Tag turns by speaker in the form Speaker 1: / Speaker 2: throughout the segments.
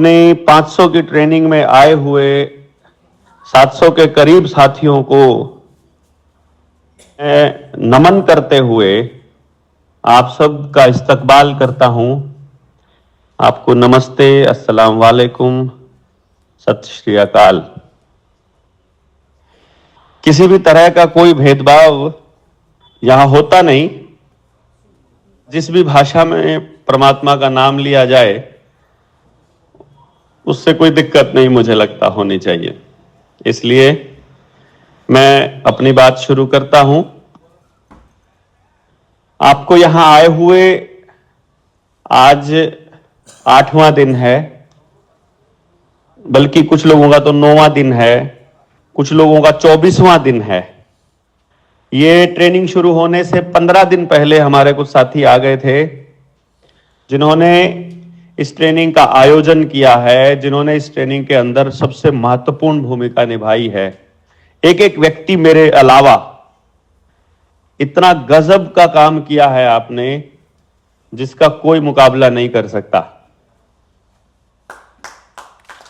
Speaker 1: अपने 500 की ट्रेनिंग में आए हुए 700 के करीब साथियों को मैं नमन करते हुए आप सब का इस्तकबाल करता हूं। आपको नमस्ते, अस्सलाम वालेकुम, सत श्री अकाल। किसी भी तरह का कोई भेदभाव यहां होता नहीं। जिस भी भाषा में परमात्मा का नाम लिया जाए उससे कोई दिक्कत नहीं मुझे लगता होनी चाहिए। इसलिए मैं अपनी बात शुरू करता हूं। आपको यहां आए हुए आज 8वां दिन है, बल्कि कुछ लोगों का तो 9वां दिन है, कुछ लोगों का 24वां दिन है। ये ट्रेनिंग शुरू होने से 15 दिन पहले हमारे कुछ साथी आ गए थे जिन्होंने इस ट्रेनिंग का आयोजन किया है, जिन्होंने इस ट्रेनिंग के अंदर सबसे महत्वपूर्ण भूमिका निभाई है। एक एक व्यक्ति मेरे अलावा इतना गजब का काम किया है आपने जिसका कोई मुकाबला नहीं कर सकता।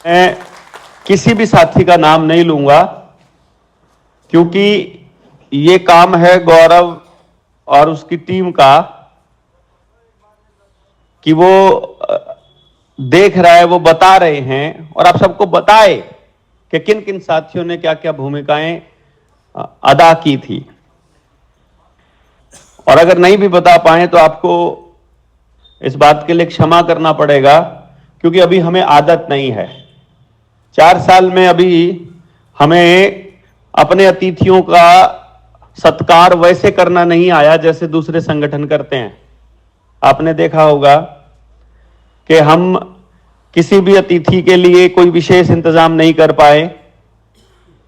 Speaker 1: मैं किसी भी साथी का नाम नहीं लूंगा क्योंकि ये काम है गौरव और उसकी टीम का कि वो देख रहा है, वो बता रहे हैं और आप सबको बताए कि किन किन साथियों ने क्या क्या भूमिकाएं अदा की थी। और अगर नहीं भी बता पाए तो आपको इस बात के लिए क्षमा करना पड़ेगा क्योंकि अभी हमें आदत नहीं है। 4 साल में अभी हमें अपने अतिथियों का सत्कार वैसे करना नहीं आया जैसे दूसरे संगठन करते हैं। आपने देखा होगा कि हम किसी भी अतिथि के लिए कोई विशेष इंतजाम नहीं कर पाए।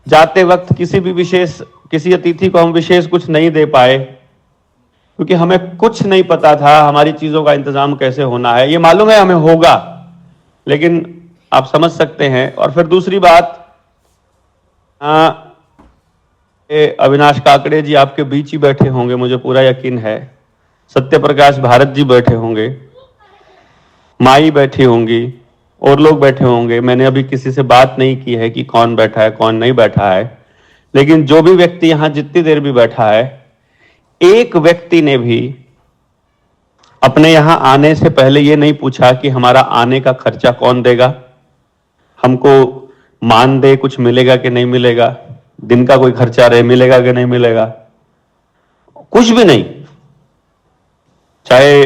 Speaker 1: जाते वक्त किसी अतिथि को हम विशेष कुछ नहीं दे पाए क्योंकि हमें कुछ नहीं पता था हमारी चीजों का इंतजाम कैसे होना है। ये मालूम है हमें होगा, लेकिन आप समझ सकते हैं। और फिर दूसरी बात, अविनाश काकड़े जी आपके बीच ही बैठे होंगे, मुझे पूरा यकीन है। सत्य प्रकाश भारत जी बैठे होंगे, माई बैठी होंगी और लोग बैठे होंगे। मैंने अभी किसी से बात नहीं की है कि कौन बैठा है कौन नहीं बैठा है, लेकिन जो भी व्यक्ति यहां जितनी देर भी बैठा है, एक व्यक्ति ने भी अपने यहां आने से पहले यह नहीं पूछा कि हमारा आने का खर्चा कौन देगा, हमको मानदेय कुछ मिलेगा कि नहीं मिलेगा, दिन का कोई खर्चा रहे मिलेगा कि नहीं मिलेगा, कुछ भी नहीं। चाहे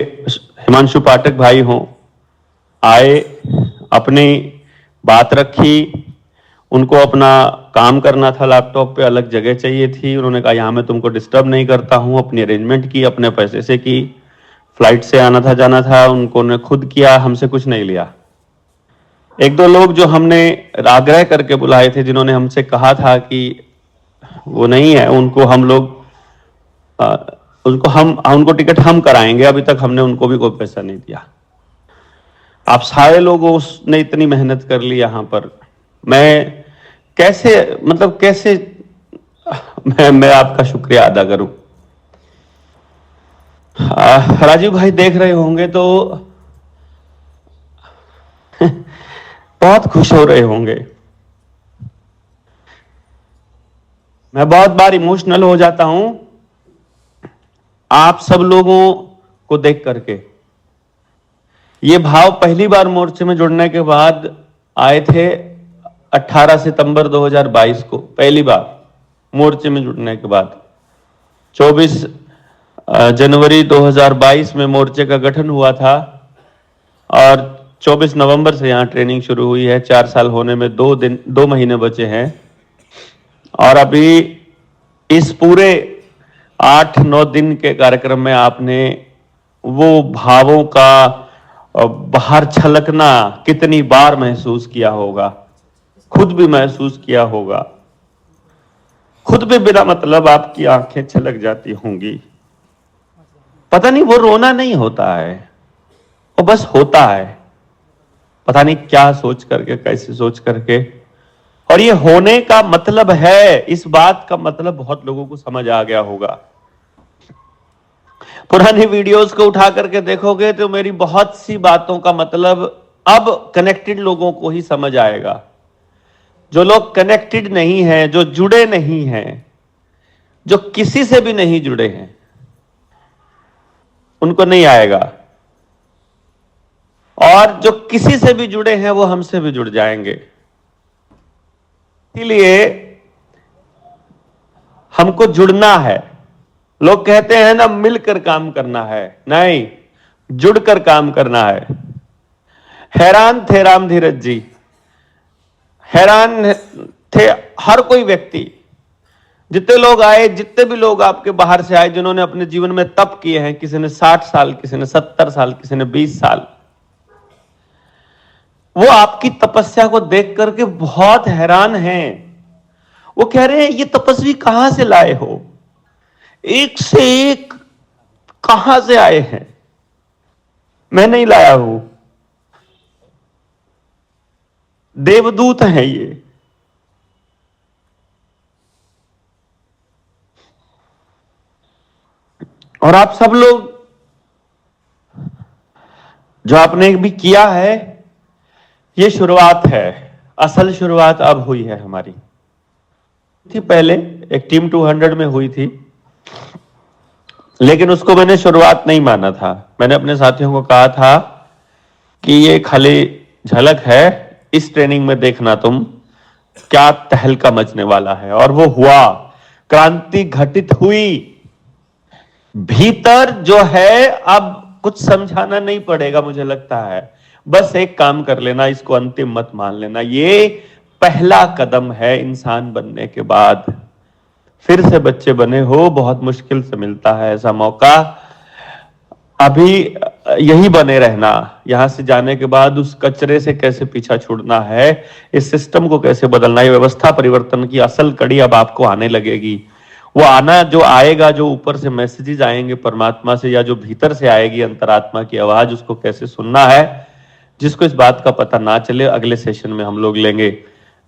Speaker 1: हिमांशु पाठक भाई हों, आए, अपनी बात रखी, उनको अपना काम करना था, लैपटॉप पे अलग जगह चाहिए थी। उन्होंने कहा यहां मैं तुमको डिस्टर्ब नहीं करता हूं। अपनी अरेंजमेंट की, अपने पैसे से की, फ्लाइट से आना था जाना था, उनको ने खुद किया, हमसे कुछ नहीं लिया। एक दो लोग जो हमने आग्रह करके बुलाए थे, जिन्होंने हमसे कहा था कि वो नहीं है, उनको हम लोग उनको टिकट हम कराएंगे, अभी तक हमने उनको भी कोई पैसा नहीं दिया। आप सारे लोगों ने इतनी मेहनत कर ली यहां पर। मैं कैसे मैं आपका शुक्रिया अदा करूं। राजीव भाई देख रहे होंगे तो बहुत खुश हो रहे होंगे। मैं बहुत बार इमोशनल हो जाता हूं आप सब लोगों को देख करके। ये भाव पहली बार मोर्चे में जुड़ने के बाद आए थे 18 सितंबर 2022 को, पहली बार मोर्चे में जुड़ने के बाद। 24 जनवरी 2022 में मोर्चे का गठन हुआ था और 24 नवंबर से यहां ट्रेनिंग शुरू हुई है। 4 साल होने में 2 महीने बचे हैं और अभी इस पूरे 8-9 दिन के कार्यक्रम में आपने वो भावों का बाहर छलकना कितनी बार महसूस किया होगा, खुद भी महसूस किया होगा। खुद भी बिना मतलब आपकी आंखें छलक जाती होंगी। पता नहीं, वो रोना नहीं होता है, वो बस होता है, पता नहीं क्या सोच करके, कैसे सोच करके। और ये होने का मतलब है, इस बात का मतलब बहुत लोगों को समझ आ गया होगा। पुरानी वीडियोस को उठा करके देखोगे तो मेरी बहुत सी बातों का मतलब अब कनेक्टेड लोगों को ही समझ आएगा। जो लोग कनेक्टेड नहीं हैं, जो जुड़े नहीं हैं, जो किसी से भी नहीं जुड़े हैं, उनको नहीं आएगा। और जो किसी से भी जुड़े हैं वो हमसे भी जुड़ जाएंगे। इसीलिए हमको जुड़ना है। लोग कहते हैं ना मिलकर काम करना है, नहीं, जुड़कर काम करना है। हैरान थे राम धीरज जी, हैरान थे हर कोई व्यक्ति। जितने लोग आए, जितने भी लोग आपके बाहर से आए, जिन्होंने अपने जीवन में तप किए हैं, किसी ने 60 साल, किसी ने 70 साल, किसी ने 20 साल, वो आपकी तपस्या को देख करके बहुत हैरान हैं। वो कह रहे हैं ये तपस्वी कहां से लाए हो, एक से एक कहां से आए हैं, मैं नहीं लाया हूं, देवदूत हैं ये। और आप सब लोग जो आपने भी किया है, ये शुरुआत है, असल शुरुआत अब हुई है हमारी। थी पहले एक टीम 200 में हुई थी, लेकिन उसको मैंने शुरुआत नहीं माना था। मैंने अपने साथियों को कहा था कि ये खाली झलक है, इस ट्रेनिंग में देखना तुम क्या तहलका मचने वाला है। और वो हुआ, क्रांति घटित हुई। भीतर जो है, अब कुछ समझाना नहीं पड़ेगा मुझे लगता है, बस एक काम कर लेना, इसको अंतिम मत मान लेना। ये पहला कदम है इंसान बनने के बाद। फिर से बच्चे बने हो, बहुत मुश्किल से मिलता है ऐसा मौका। अभी यही बने रहना, यहां से जाने के बाद उस कचरे से कैसे पीछा छुड़ना है, इस सिस्टम को कैसे बदलना है, व्यवस्था परिवर्तन की असल कड़ी अब आपको आने लगेगी। वो आना जो आएगा, जो ऊपर से मैसेजेस आएंगे परमात्मा से, या जो भीतर से आएगी अंतरात्मा की आवाज, उसको कैसे सुनना है, जिसको इस बात का पता ना चले, अगले सेशन में हम लोग लेंगे।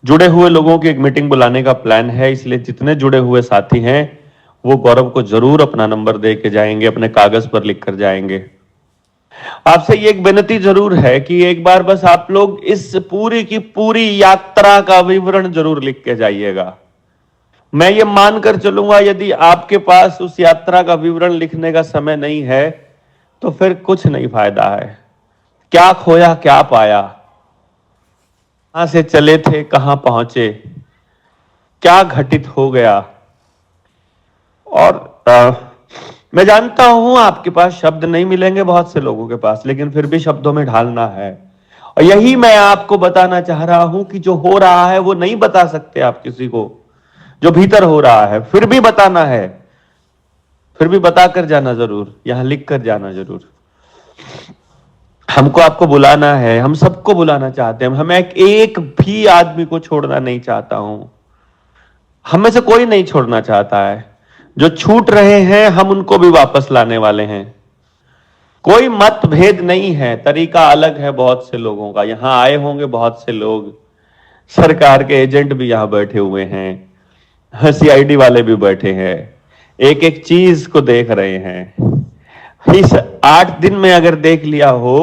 Speaker 1: जुड़े हुए लोगों की एक मीटिंग बुलाने का प्लान है, इसलिए जितने जुड़े हुए साथी हैं वो गौरव को जरूर अपना नंबर दे के जाएंगे, अपने कागज पर लिख कर जाएंगे। आपसे ये एक विनती जरूर है कि एक बार बस आप लोग इस पूरी की पूरी यात्रा का विवरण जरूर लिख के जाइएगा। मैं ये मानकर चलूंगा यदि आपके पास उस यात्रा का विवरण लिखने का समय नहीं है तो फिर कुछ नहीं फायदा है। क्या खोया क्या पाया, कहां से चले थे कहां पहुंचे, क्या घटित हो गया। और मैं जानता हूं आपके पास शब्द नहीं मिलेंगे बहुत से लोगों के पास, लेकिन फिर भी शब्दों में ढालना है। और यही मैं आपको बताना चाह रहा हूं कि जो हो रहा है वो नहीं बता सकते आप किसी को, जो भीतर हो रहा है फिर भी बताना है, फिर भी बताकर जाना जरूर, यहां लिख कर जाना जरूर। हमको आपको बुलाना है, हम सबको बुलाना चाहते हैं। हम एक भी आदमी को छोड़ना नहीं चाहता हूं, हम में से कोई नहीं छोड़ना चाहता है। जो छूट रहे हैं हम उनको भी वापस लाने वाले हैं। कोई मतभेद नहीं है, तरीका अलग है बहुत से लोगों का। यहां आए होंगे बहुत से लोग, सरकार के एजेंट भी यहां बैठे हुए हैं, सीआईडी वाले भी बैठे हैं, एक एक चीज को देख रहे हैं। इस 8 दिन में अगर देख लिया हो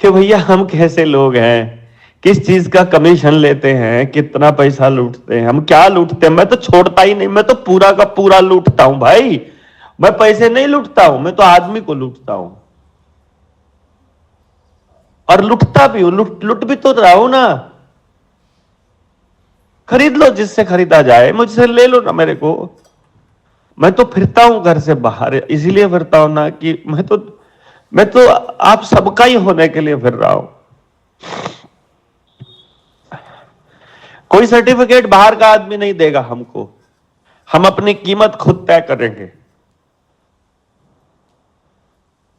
Speaker 1: कि भैया हम कैसे लोग हैं, किस चीज का कमीशन लेते हैं, कितना पैसा लूटते हैं, हम क्या लूटते हैं। मैं तो छोड़ता ही नहीं, मैं तो पूरा का पूरा लूटता हूं भाई। मैं पैसे नहीं लूटता हूं, मैं तो आदमी को लूटता हूं, और लुटता भी हूं। लुट भी तो रहा हूं ना। खरीद लो जिससे खरीदा जाए, मुझसे ले लो ना मेरे को। मैं तो फिरता हूं घर से बाहर, इसीलिए फिरता हूं ना कि मैं तो आप सबका ही होने के लिए फिर रहा हूं। कोई सर्टिफिकेट बाहर का आदमी नहीं देगा हमको, हम अपनी कीमत खुद तय करेंगे।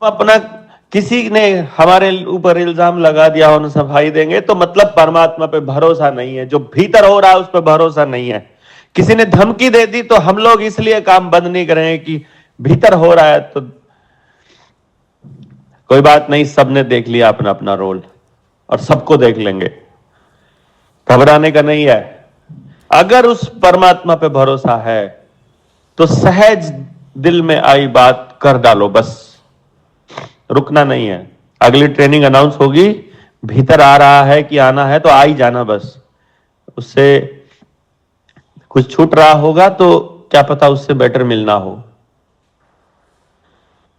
Speaker 1: अपना किसी ने हमारे ऊपर इल्जाम लगा दिया, उन्हें सफाई देंगे तो मतलब परमात्मा पे भरोसा नहीं है, जो भीतर हो रहा है उस पर भरोसा नहीं है। किसी ने धमकी दे दी तो हम लोग इसलिए काम बंद नहीं करेंगे कि भीतर हो रहा है तो कोई बात नहीं, सबने देख लिया अपना अपना रोल और सबको देख लेंगे, घबराने का नहीं है। अगर उस परमात्मा पे भरोसा है तो सहज दिल में आई बात कर डालो, बस रुकना नहीं है। अगली ट्रेनिंग अनाउंस होगी, भीतर आ रहा है कि आना है तो आ ही जाना, बस उससे कुछ छूट रहा होगा तो क्या पता उससे बेटर मिलना हो।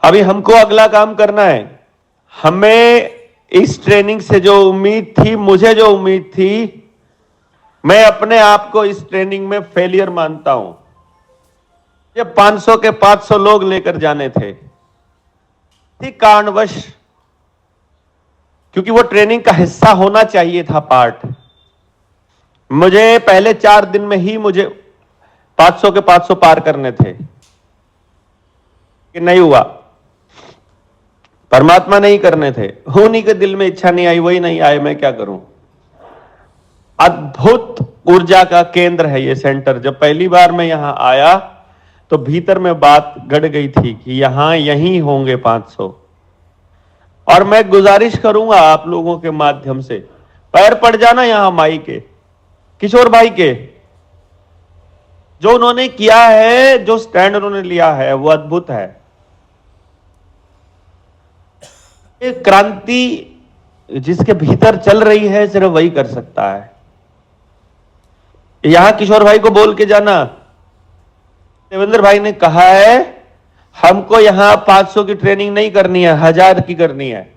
Speaker 1: अभी हमको अगला काम करना है। हमें इस ट्रेनिंग से जो उम्मीद थी, मुझे जो उम्मीद थी, मैं अपने आप को इस ट्रेनिंग में फेलियर मानता हूं। ये 500 के 500 लोग लेकर जाने थे, कारणवश, क्योंकि वो ट्रेनिंग का हिस्सा होना चाहिए था, पार्ट। मुझे पहले 4 दिन में ही मुझे 500 के 500 पार करने थे, कि नहीं हुआ। परमात्मा नहीं करने थे, उन्हीं के दिल में इच्छा नहीं आई, वही नहीं आए, मैं क्या करूं। अद्भुत ऊर्जा का केंद्र है ये सेंटर। जब पहली बार मैं यहां आया तो भीतर में बात गड़ गई थी कि यहां यहीं होंगे 500। और मैं गुजारिश करूंगा आप लोगों के माध्यम से, पैर पड़ जाना यहां माई के, किशोर भाई के। जो उन्होंने किया है, जो स्टैंड उन्होंने लिया है, वो अद्भुत है। ये क्रांति जिसके भीतर चल रही है, सिर्फ वही कर सकता है। यहां किशोर भाई को बोल के जाना, देवेंद्र भाई ने कहा है हमको यहां 500 की ट्रेनिंग नहीं करनी है, 1000 की करनी है,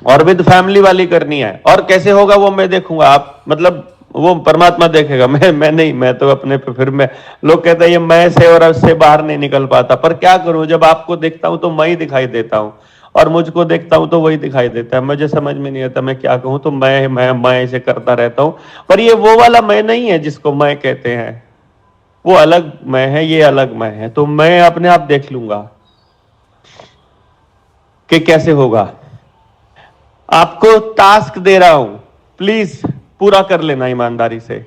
Speaker 1: और विद फैमिली वाली करनी है। और कैसे होगा वो मैं देखूंगा, आप मतलब वो परमात्मा देखेगा, मैं नहीं, मैं तो अपने पे, फिर मैं, लोग कहते हैं ये मैं से और उससे बाहर नहीं निकल पाता, पर क्या करूं, जब आपको देखता हूं तो मैं ही दिखाई देता हूं, और मुझको देखता हूं तो वही दिखाई देता है। मुझे समझ में नहीं आता मैं क्या कहूं, तो मैं ऐसे करता रहता हूं। पर ये वो वाला मैं नहीं है जिसको मैं कहते हैं, वो अलग मैं है, ये अलग मैं है। तो मैं अपने आप देख लूंगा कि कैसे होगा। आपको टास्क दे रहा हूं, प्लीज पूरा कर लेना ईमानदारी से।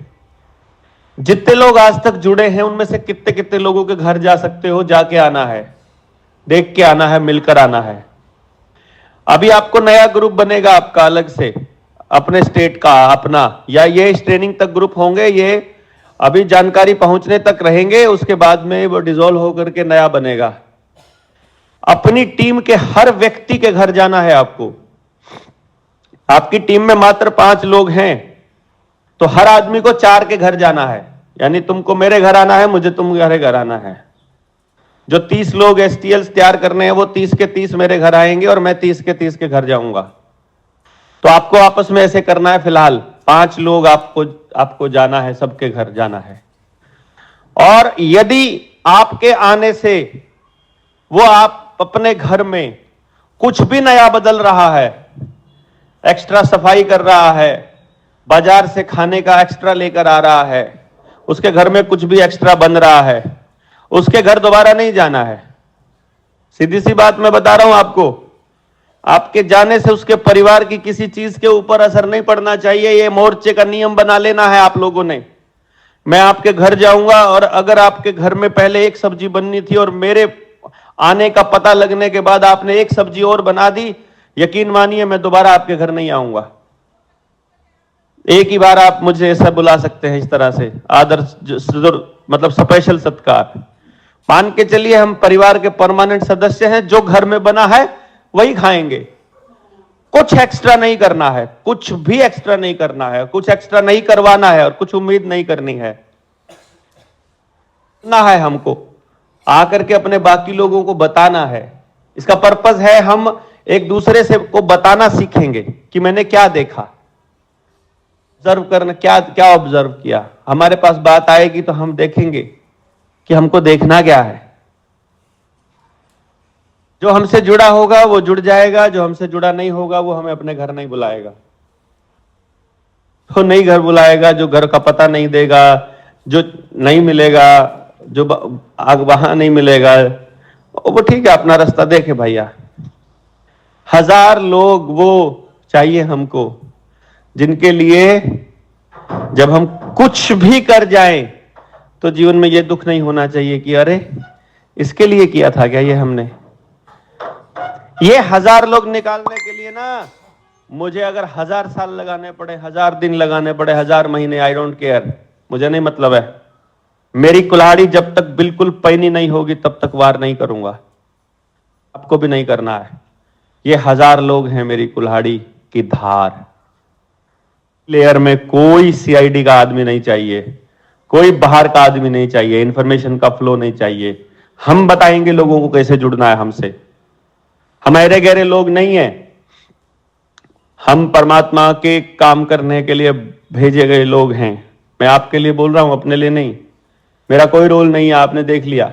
Speaker 1: जितने लोग आज तक जुड़े हैं उनमें से कितने कितने लोगों के घर जा सकते हो, जाके आना है, देख के आना है, मिलकर आना है। अभी आपको नया ग्रुप बनेगा आपका अलग से, अपने स्टेट का अपना, या ये इस ट्रेनिंग तक ग्रुप होंगे, ये अभी जानकारी पहुंचने तक रहेंगे, उसके बाद में वो डिसॉल्व होकर के नया बनेगा। अपनी टीम के हर व्यक्ति के घर जाना है आपको। आपकी टीम में मात्र 5 लोग हैं, तो हर आदमी को 4 के घर जाना है। यानी तुमको मेरे घर आना है, मुझे तुम्हारे घर आना है। जो 30 लोग एसटीएल्स तैयार करने हैं, वो 30 के 30 मेरे घर आएंगे, और मैं 30 के 30 के घर जाऊंगा। तो आपको आपस में ऐसे करना है। फिलहाल 5 लोग आपको जाना है, सबके घर जाना है। और यदि आपके आने से वो आप अपने घर में कुछ भी नया बदल रहा है, एक्स्ट्रा सफाई कर रहा है, बाजार से खाने का एक्स्ट्रा लेकर आ रहा है, उसके घर में कुछ भी एक्स्ट्रा बन रहा है, उसके घर दोबारा नहीं जाना है। सीधी सी बात मैं बता रहा हूं आपको, आपके जाने से उसके परिवार की किसी चीज के ऊपर असर नहीं पड़ना चाहिए। ये मोर्चे का नियम बना लेना है आप लोगों ने। मैं आपके घर जाऊंगा, और अगर आपके घर में पहले एक सब्जी बननी थी और मेरे आने का पता लगने के बाद आपने एक सब्जी और बना दी, यकीन मानिए मैं दोबारा आपके घर नहीं आऊंगा। एक ही बार आप मुझे ऐसा बुला सकते हैं, इस तरह से आदर, मतलब स्पेशल सत्कार मान के चलिए। हम परिवार के परमानेंट सदस्य हैं, जो घर में बना है वही खाएंगे। कुछ एक्स्ट्रा नहीं करना है, कुछ भी एक्स्ट्रा नहीं करना है, कुछ एक्स्ट्रा नहीं करवाना है, और कुछ उम्मीद नहीं करनी है ना है। हमको आकर के अपने बाकी लोगों को बताना है। इसका पर्पस है हम एक दूसरे से को बताना सीखेंगे कि मैंने क्या देखा, ऑब्जर्व करना, क्या क्या ऑब्जर्व किया। हमारे पास बात आएगी तो हम देखेंगे कि हमको देखना क्या है। जो हमसे जुड़ा होगा वो जुड़ जाएगा, जो हमसे जुड़ा नहीं होगा वो हमें अपने घर नहीं बुलाएगा। तो नहीं घर बुलाएगा, जो घर का पता नहीं देगा, जो नहीं मिलेगा, जो आग वहां नहीं मिलेगा, वो ठीक है, अपना रास्ता देखे भैया। 1000 लोग वो चाहिए हमको, जिनके लिए जब हम कुछ भी कर जाएं तो जीवन में ये दुख नहीं होना चाहिए कि अरे इसके लिए किया था क्या ये हमने। ये 1000 लोग निकालने के लिए ना, मुझे अगर 1000 साल लगाने पड़े, 1000 दिन लगाने पड़े, 1000 महीने, आई डोंट केयर, मुझे नहीं मतलब है। मेरी कुल्हाड़ी जब तक बिल्कुल पैनी नहीं होगी तब तक वार नहीं करूंगा। आपको भी नहीं करना है। ये 1000 लोग हैं मेरी कुल्हाड़ी की धार। लेयर में कोई सीआईडी का आदमी नहीं चाहिए, कोई बाहर का आदमी नहीं चाहिए, इंफॉर्मेशन का फ्लो नहीं चाहिए। हम बताएंगे लोगों को कैसे जुड़ना है हमसे। हम अरे गहरे लोग नहीं हैं, हम परमात्मा के काम करने के लिए भेजे गए लोग हैं। मैं आपके लिए बोल रहा हूं, अपने लिए नहीं। मेरा कोई रोल नहीं है, आपने देख लिया।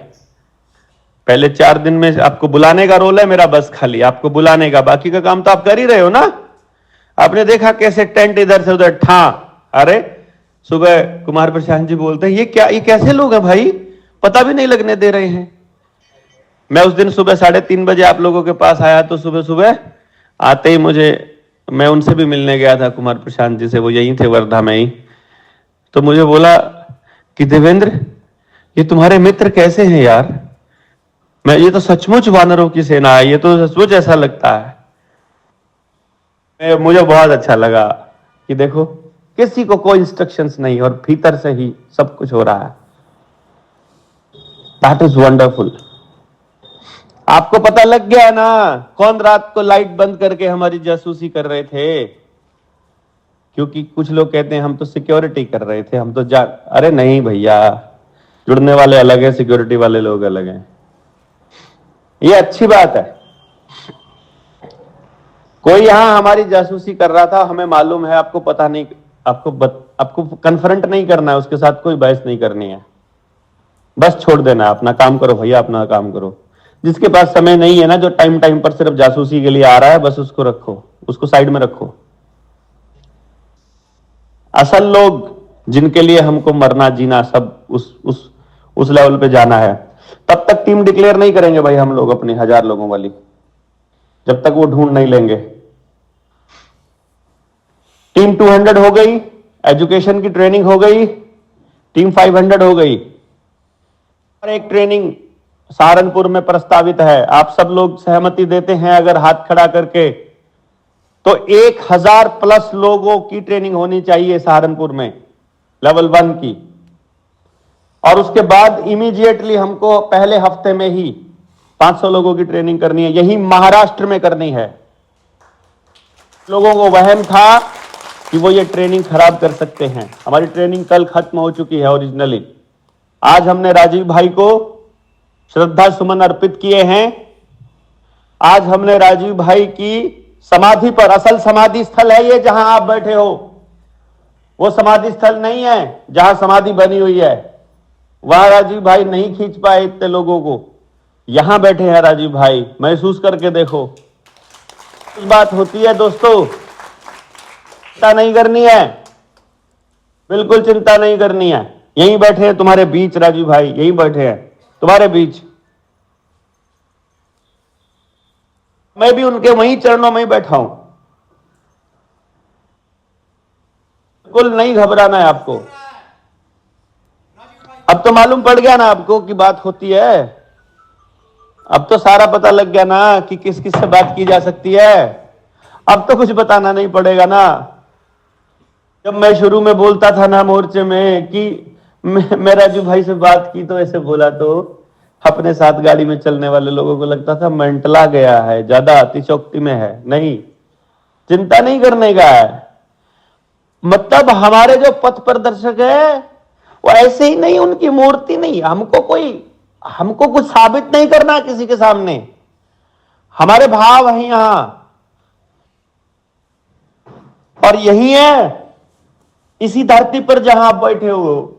Speaker 1: पहले 4 दिन में आपको बुलाने का रोल है मेरा, बस खाली आपको बुलाने का, बाकी का काम तो आप कर ही रहे हो ना। आपने देखा कैसे टेंट इधर से उधर ठा। अरे सुबह कुमार प्रशांत जी बोलते हैं ये क्या, ये कैसे लोग हैं भाई, पता भी नहीं लगने दे रहे हैं। मैं उस दिन सुबह 3:30 बजे आप लोगों के पास आया, तो सुबह सुबह आते ही मैं उनसे भी मिलने गया था, कुमार प्रशांत जी से, वो यहीं थे वर्धा में ही। तो मुझे बोला कि देवेंद्र ये तुम्हारे मित्र कैसे हैं यार। ये तो सचमुच वानरों की सेना है, ये तो सचमुच ऐसा लगता है। मुझे बहुत अच्छा लगा कि देखो किसी को कोई इंस्ट्रक्शंस नहीं और भीतर से ही सब कुछ हो रहा है। That is wonderful. आपको पता लग गया ना कौन रात को लाइट बंद करके हमारी जासूसी कर रहे थे। क्योंकि कुछ लोग कहते हैं हम तो सिक्योरिटी कर रहे थे, हम तो अरे नहीं भैया, जुड़ने वाले अलग है, सिक्योरिटी वाले लोग अलग हैं। ये अच्छी बात है। कोई यहां हमारी जासूसी कर रहा था, हमें मालूम है, आपको पता नहीं, आपको कन्फ्रंट नहीं करना है, उसके साथ कोई बहस नहीं करनी है, बस छोड़ देना है। अपना काम करो भैया, अपना काम करो। जिसके पास समय नहीं है ना, जो टाइम टाइम पर सिर्फ जासूसी के लिए आ रहा है, बस उसको रखो, उसको साइड में रखो। असल लोग जिनके लिए हमको मरना जीना सब उस लेवल पे जाना है, तब तक टीम डिक्लेयर नहीं करेंगे भाई हम लोग अपनी 1000 लोगों वाली, जब तक वो ढूंढ नहीं लेंगे। टीम 200 हो गई, एजुकेशन की ट्रेनिंग हो गई, टीम 500 हो गई। और एक ट्रेनिंग सहारनपुर में प्रस्तावित है। आप सब लोग सहमति देते हैं अगर हाथ खड़ा करके, तो 1000+ लोगों की ट्रेनिंग होनी चाहिए सहारनपुर में, लेवल 1 की। और उसके बाद इमीडिएटली हमको पहले हफ्ते में ही 500 लोगों की ट्रेनिंग करनी है, यही महाराष्ट्र में करनी है। लोगों को वहम था कि वो ये ट्रेनिंग खराब कर सकते हैं। हमारी ट्रेनिंग कल खत्म हो चुकी है ओरिजिनली। आज हमने राजीव भाई को श्रद्धा सुमन अर्पित किए हैं। आज हमने राजीव भाई की समाधि पर, असल समाधि स्थल है ये जहां आप बैठे हो, वो समाधि स्थल नहीं है जहां समाधि बनी हुई है, वहां राजीव भाई नहीं खींच पाए इतने लोगों को। यहां बैठे हैं राजीव भाई, महसूस करके देखो। कुछ बात होती है दोस्तों, चिंता नहीं करनी है, बिल्कुल चिंता नहीं करनी है। यहीं बैठे हैं तुम्हारे बीच राजीव भाई, यहीं बैठे हैं तुम्हारे बीच। मैं भी उनके वहीं चरणों में ही बैठा हूं। बिल्कुल नहीं घबराना है आपको। अब तो मालूम पड़ गया ना आपको कि बात होती है। अब तो सारा पता लग गया ना कि किस किस से बात की जा सकती है। अब तो कुछ बताना नहीं पड़ेगा ना। जब मैं शुरू में बोलता था ना मोर्चे में कि मैं राजू भाई से बात की, तो ऐसे बोला तो अपने साथ गाड़ी में चलने वाले लोगों को लगता था मेंटला गया है, ज्यादा अतिशोक्ति में है। नहीं, चिंता नहीं करने का है। मतलब हमारे जो पथ प्रदर्शक है वो ऐसे ही नहीं, उनकी मूर्ति नहीं। हमको कुछ साबित नहीं करना किसी के सामने। हमारे भाव हैं यहां, और यही है इसी धरती पर जहां आप बैठे हो।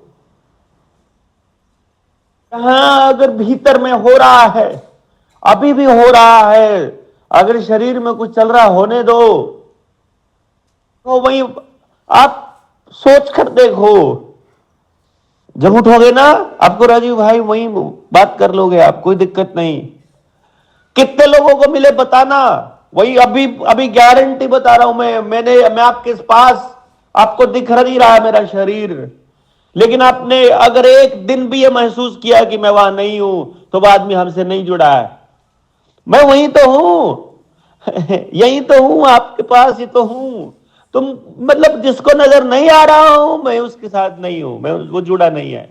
Speaker 1: जहां अगर भीतर में हो रहा है, अभी भी हो रहा है, अगर शरीर में कुछ चल रहा होने दो, तो वही आप सोच कर देखो। जब उठोगे ना, आपको राजीव भाई वही बात कर लोगे आप, कोई दिक्कत नहीं। कितने लोगों को मिले बताना, वही अभी गारंटी बता रहा हूं मैं आपके पास, आपको दिख नहीं रहा है मेरा शरीर, लेकिन आपने अगर एक दिन भी ये महसूस किया कि मैं वहां नहीं हूं, तो वो आदमी हमसे नहीं जुड़ा है। मैं वहीं तो हूं यहीं तो हूं, आपके पास ही तो हूं। तुम मतलब जिसको नजर नहीं आ रहा हूं, मैं उसके साथ नहीं हूं, वो जुड़ा नहीं है।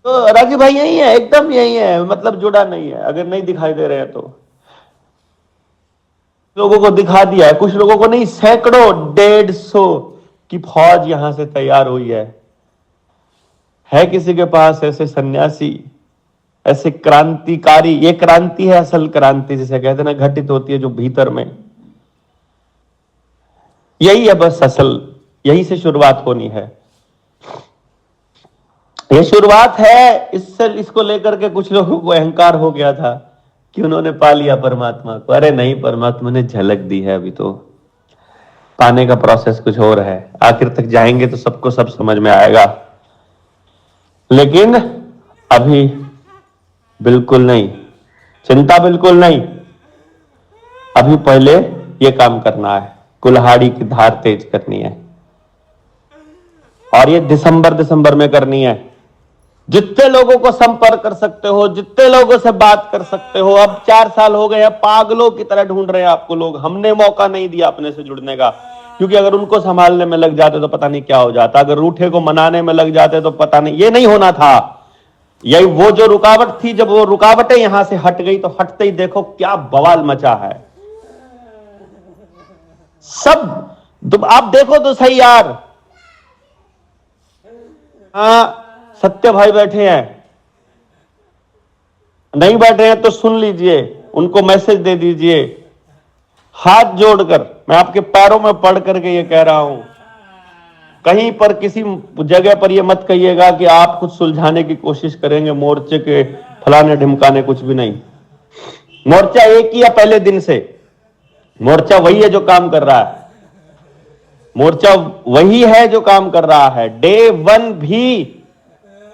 Speaker 1: तो राजीव भाई यही है, एकदम यही है, मतलब जुड़ा नहीं है, अगर नहीं दिखाई दे रहे हैं तो। लोगों को दिखा दिया है, कुछ लोगों को नहीं, सैकड़ों 150 की फौज यहां से तैयार हुई है किसी के पास ऐसे सन्यासी, ऐसे क्रांतिकारी? ये क्रांति है, असल क्रांति जिसे कहते हैं ना, घटित होती है जो भीतर में, यही है बस असल, यही से शुरुआत होनी है। ये शुरुआत है, इससे इसको लेकर के कुछ लोगों को अहंकार हो गया था कि उन्होंने पा लिया परमात्मा को। अरे नहीं, परमात्मा ने झलक दी है, अभी तो पाने का प्रोसेस कुछ और है। आखिर तक जाएंगे तो सबको सब समझ में आएगा, लेकिन अभी बिल्कुल नहीं, चिंता बिल्कुल नहीं। अभी पहले ये काम करना है, कुल्हाड़ी की धार तेज करनी है, और ये दिसंबर में करनी है। जितने लोगों को संपर्क कर सकते हो, जितने लोगों से बात कर सकते हो। अब 4 साल हो गए हैं, पागलों की तरह ढूंढ रहे हैं आपको लोग। हमने मौका नहीं दिया अपने से जुड़ने का, क्योंकि अगर उनको संभालने में लग जाते तो पता नहीं क्या हो जाता। अगर रूठे को मनाने में लग जाते तो पता नहीं, ये नहीं होना था। यही वो जो रुकावट थी, जब वो रुकावटें यहां से हट गई तो हटते ही देखो क्या बवाल मचा है। सब आप देखो तो सही यार। सत्य भाई बैठे हैं, नहीं बैठे हैं तो सुन लीजिए, उनको मैसेज दे दीजिए हाथ जोड़कर। मैं आपके पैरों में पड़ करके ये कह रहा हूं, कहीं पर किसी जगह पर ये मत कहिएगा कि आप कुछ सुलझाने की कोशिश करेंगे मोर्चे के, फलाने ढिमकाने, कुछ भी नहीं। मोर्चा एक ही है पहले दिन से, मोर्चा वही है जो काम कर रहा है, मोर्चा वही है जो काम कर रहा है। डे 1 भी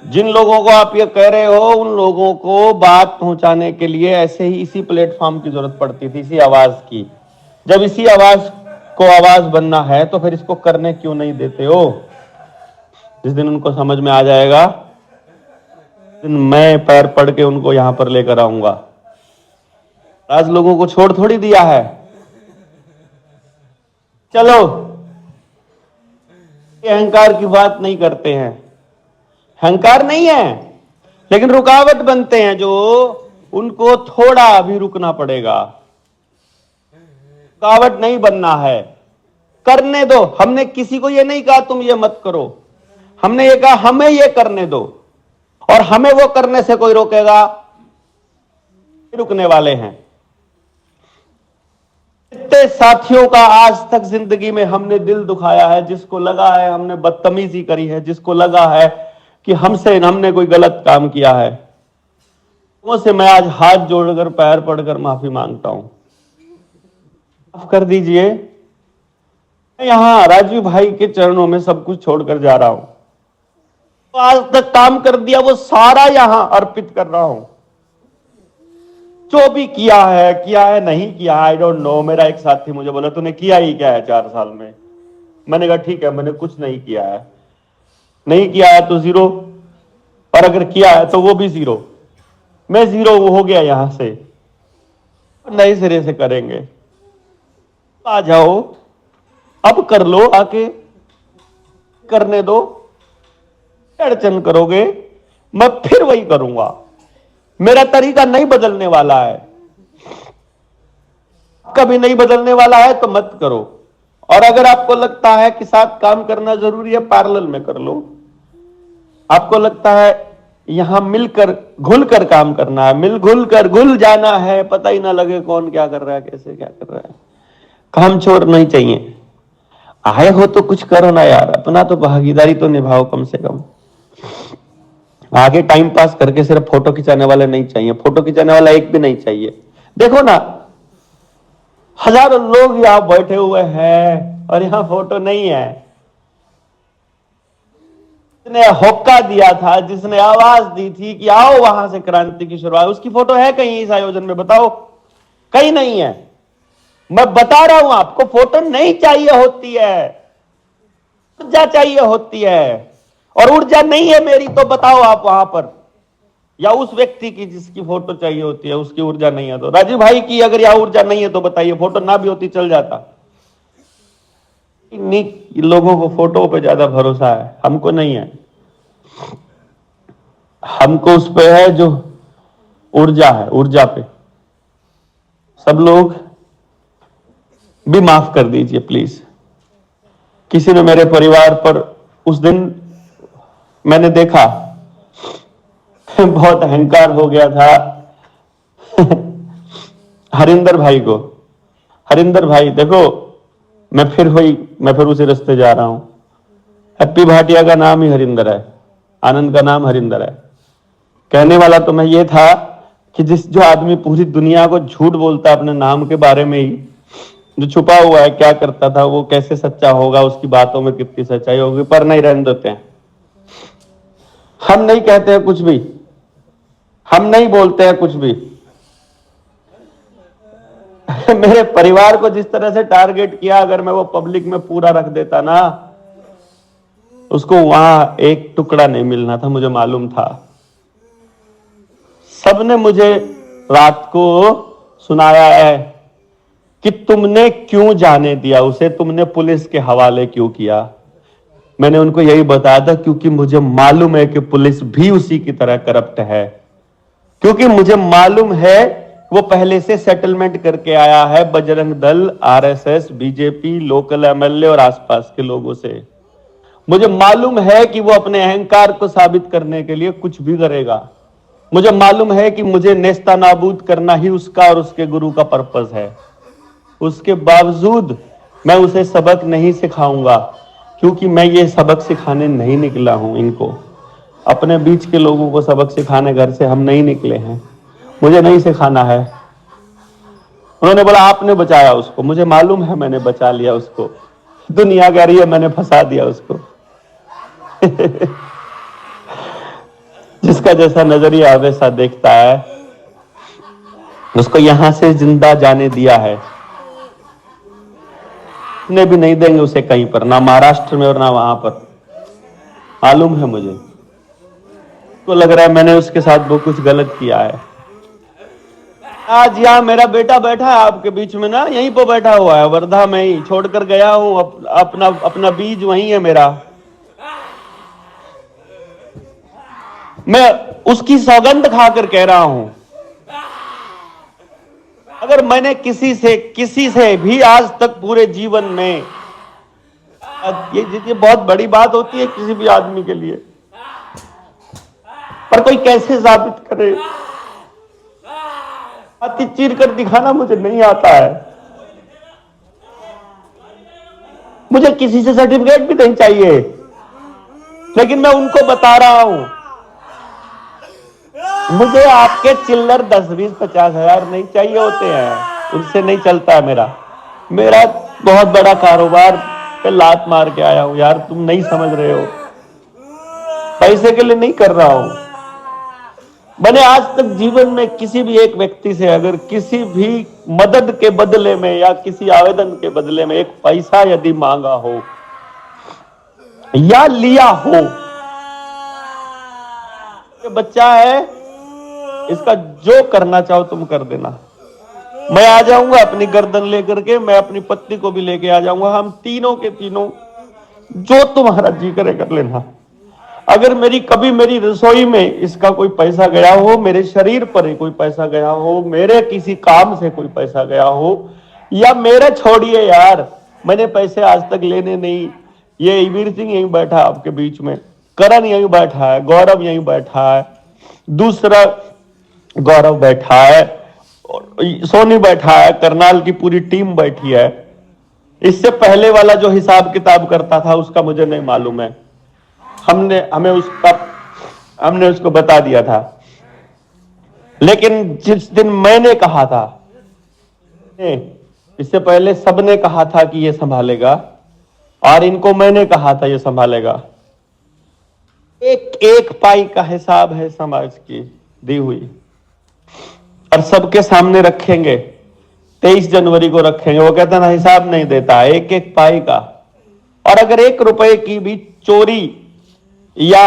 Speaker 1: जिन लोगों को आप ये कह रहे हो, उन लोगों को बात पहुंचाने के लिए ऐसे ही इसी प्लेटफॉर्म की जरूरत पड़ती थी, इसी आवाज की। जब इसी आवाज को आवाज बनना है तो फिर इसको करने क्यों नहीं देते हो? जिस दिन उनको समझ में आ जाएगा, दिन मैं पैर पड़ के उनको यहां पर लेकर आऊंगा। आज लोगों को छोड़ थोड़ी दिया है। चलो, अहंकार की बात नहीं करते हैं, अहंकार नहीं है, लेकिन रुकावट बनते हैं जो, उनको थोड़ा अभी रुकना पड़ेगा। रुकावट नहीं बनना है, करने दो। हमने किसी को ये नहीं कहा तुम ये मत करो, हमने ये कहा हमें ये करने दो, और हमें वो करने से कोई रोकेगा? रुकने वाले हैं। कितने साथियों का आज तक जिंदगी में हमने दिल दुखाया है, जिसको लगा है हमने बदतमीजी करी है, जिसको लगा है कि हमने कोई गलत काम किया है, वो से मैं आज हाथ जोड़कर पैर पड़कर माफी मांगता हूं। माफ कर दीजिए। मैं यहां राजीव भाई के चरणों में सब कुछ छोड़कर जा रहा हूं। तो आज तक काम कर दिया वो सारा यहां अर्पित कर रहा हूं। जो भी किया है नहीं किया, आई डोंट नो। मेरा एक साथी मुझे बोला तूने किया ही क्या है 4 साल में? मैंने कहा ठीक है, मैंने कुछ नहीं किया है। नहीं किया है तो 0, और अगर किया है तो वो भी 0। मैं 0 हो गया यहां से, नए सिरे से करेंगे। आ जाओ, अब कर लो, आके करने दो। अड़चन करोगे, मैं फिर वही करूंगा। मेरा तरीका नहीं बदलने वाला है, कभी नहीं बदलने वाला है तो मत करो। और अगर आपको लगता है कि साथ काम करना जरूरी है, पैरेलल में कर लो। आपको लगता है यहां मिलकर घुलकर काम करना है, घुल जाना है, पता ही ना लगे कौन क्या कर रहा है, कैसे क्या कर रहा है। काम छोड़ नहीं चाहिए। आए हो तो कुछ करो ना यार, अपना तो भागीदारी तो निभाओ कम से कम। आगे टाइम पास करके सिर्फ फोटो खिंचाने वाले नहीं चाहिए, फोटो खिंचाने वाला एक भी नहीं चाहिए। देखो ना, हजारों लोग यहां बैठे हुए हैं और यहां फोटो नहीं है। जिसने होक्का दिया था, जिसने आवाज दी थी कि आओ वहां से क्रांति की शुरुआत, उसकी फोटो है कहीं इस आयोजन में? बताओ, कहीं नहीं है। मैं बता रहा हूं आपको, फोटो नहीं चाहिए होती है, ऊर्जा चाहिए होती है। और ऊर्जा नहीं है मेरी तो बताओ आप वहां पर, या उस व्यक्ति की जिसकी फोटो चाहिए होती है उसकी ऊर्जा नहीं है तो। राजीव भाई की अगर यहां ऊर्जा नहीं है तो बताइए, फोटो ना भी होती चल जाता। लोगों को फोटो पे ज्यादा भरोसा है, हमको नहीं है। हमको उस पे है जो ऊर्जा है, ऊर्जा पे। सब लोग भी माफ कर दीजिए प्लीज। किसी ने मेरे परिवार पर उस दिन मैंने देखा बहुत अहंकार हो गया था। हरिंदर भाई को, हरिंदर भाई देखो, मैं फिर उसी रास्ते जा रहा हूं। हैप्पी भाटिया का नाम ही हरिंदर है, आनंद का नाम हरिंदर है। कहने वाला तो मैं ये था कि जो आदमी पूरी दुनिया को झूठ बोलता है अपने नाम के बारे में ही, जो छुपा हुआ है क्या करता था, वो कैसे सच्चा होगा, उसकी बातों में कितनी सच्चाई होगी, पर नहीं रहने देते हैं। हम नहीं कहते हैं कुछ भी, हम नहीं बोलते हैं कुछ भी। मेरे परिवार को जिस तरह से टारगेट किया, अगर मैं वो पब्लिक में पूरा रख देता ना, उसको वहां एक टुकड़ा नहीं मिलना था, मुझे मालूम था। सबने मुझे रात को सुनाया है कि तुमने क्यों जाने दिया उसे, तुमने पुलिस के हवाले क्यों किया। मैंने उनको यही बताया था क्योंकि मुझे मालूम है कि पुलिस भी उसी की तरह करप्ट है, क्योंकि मुझे मालूम है वो पहले से सेटलमेंट करके आया है Bajrang Dal, RSS, BJP, local MLA और आसपास के लोगों से। मुझे मालूम है कि वो अपने अहंकार को साबित करने के लिए कुछ भी करेगा। मुझे मालूम है कि मुझे नेस्ता नाबूद करना ही उसका और उसके गुरु का पर्पस है। उसके बावजूद मैं उसे सबक नहीं सिखाऊंगा, क्योंकि मैं ये सबक सिखाने नहीं निकला हूं इनको। अपने बीच के लोगों को सबक सिखाने घर से हम नहीं निकले हैं, मुझे नहीं सिखाना है। उन्होंने बोला आपने बचाया उसको, मुझे मालूम है मैंने बचा लिया उसको। दुनिया कह रही है मैंने फंसा दिया उसको। जिसका जैसा नजरिया वैसा देखता है, उसको यहां से जिंदा जाने दिया है, ने भी नहीं देंगे उसे कहीं पर, ना महाराष्ट्र में और ना वहां पर। मालूम है मुझे, को लग रहा है मैंने उसके साथ वो कुछ गलत किया है। आज यहाँ मेरा बेटा बैठा है आपके बीच में ना, यहीं पर बैठा हुआ है, वर्धा में ही छोड़कर गया हूं, अपना बीज वहीं है मेरा। मैं उसकी सौगंध खाकर कह रहा हूं, अगर मैंने किसी से भी आज तक पूरे जीवन में, ये बहुत बड़ी बात होती है किसी भी आदमी के लिए, पर कोई कैसे साबित करे, बात चीर कर दिखाना मुझे नहीं आता है। मुझे किसी से सर्टिफिकेट भी नहीं चाहिए, लेकिन मैं उनको बता रहा हूं, मुझे आपके चिल्लर 10, 20, 50 हजार नहीं चाहिए होते हैं, उनसे नहीं चलता है मेरा बहुत बड़ा कारोबार पे लात मार के आया हूं यार, तुम नहीं समझ रहे हो। पैसे के लिए नहीं कर रहा हूं। मैंने आज तक जीवन में किसी भी एक व्यक्ति से अगर किसी भी मदद के बदले में या किसी आवेदन के बदले में एक पैसा यदि मांगा हो या लिया हो, ये बच्चा है, इसका जो करना चाहो तुम कर देना। मैं आ जाऊंगा अपनी गर्दन लेकर के, मैं अपनी पत्नी को भी लेके आ जाऊंगा, हम तीनों के तीनों जो तुम्हारा जी करे कर लेना। अगर कभी मेरी रसोई में इसका कोई पैसा गया हो, मेरे शरीर पर कोई पैसा गया हो, मेरे किसी काम से कोई पैसा गया हो, या मेरे छोड़िए यार, मैंने पैसे आज तक लेने नहीं। ये ईवीर सिंह यहीं बैठा आपके बीच में, करण यहीं बैठा है, गौरव यहीं बैठा है, दूसरा गौरव बैठा है, सोनी बैठा है, करनाल की पूरी टीम बैठी है। इससे पहले वाला जो हिसाब किताब करता था उसका मुझे नहीं मालूम है, हमने उसको बता दिया था। लेकिन जिस दिन मैंने कहा था, इससे पहले सबने कहा था कि ये संभालेगा, और इनको मैंने कहा था ये संभालेगा। एक एक पाई का हिसाब है समाज की दी हुई, और सबके सामने रखेंगे। 23 जनवरी को रखेंगे। वो कहता ना हिसाब नहीं देता, एक एक पाई का। और अगर 1 रुपए की भी चोरी या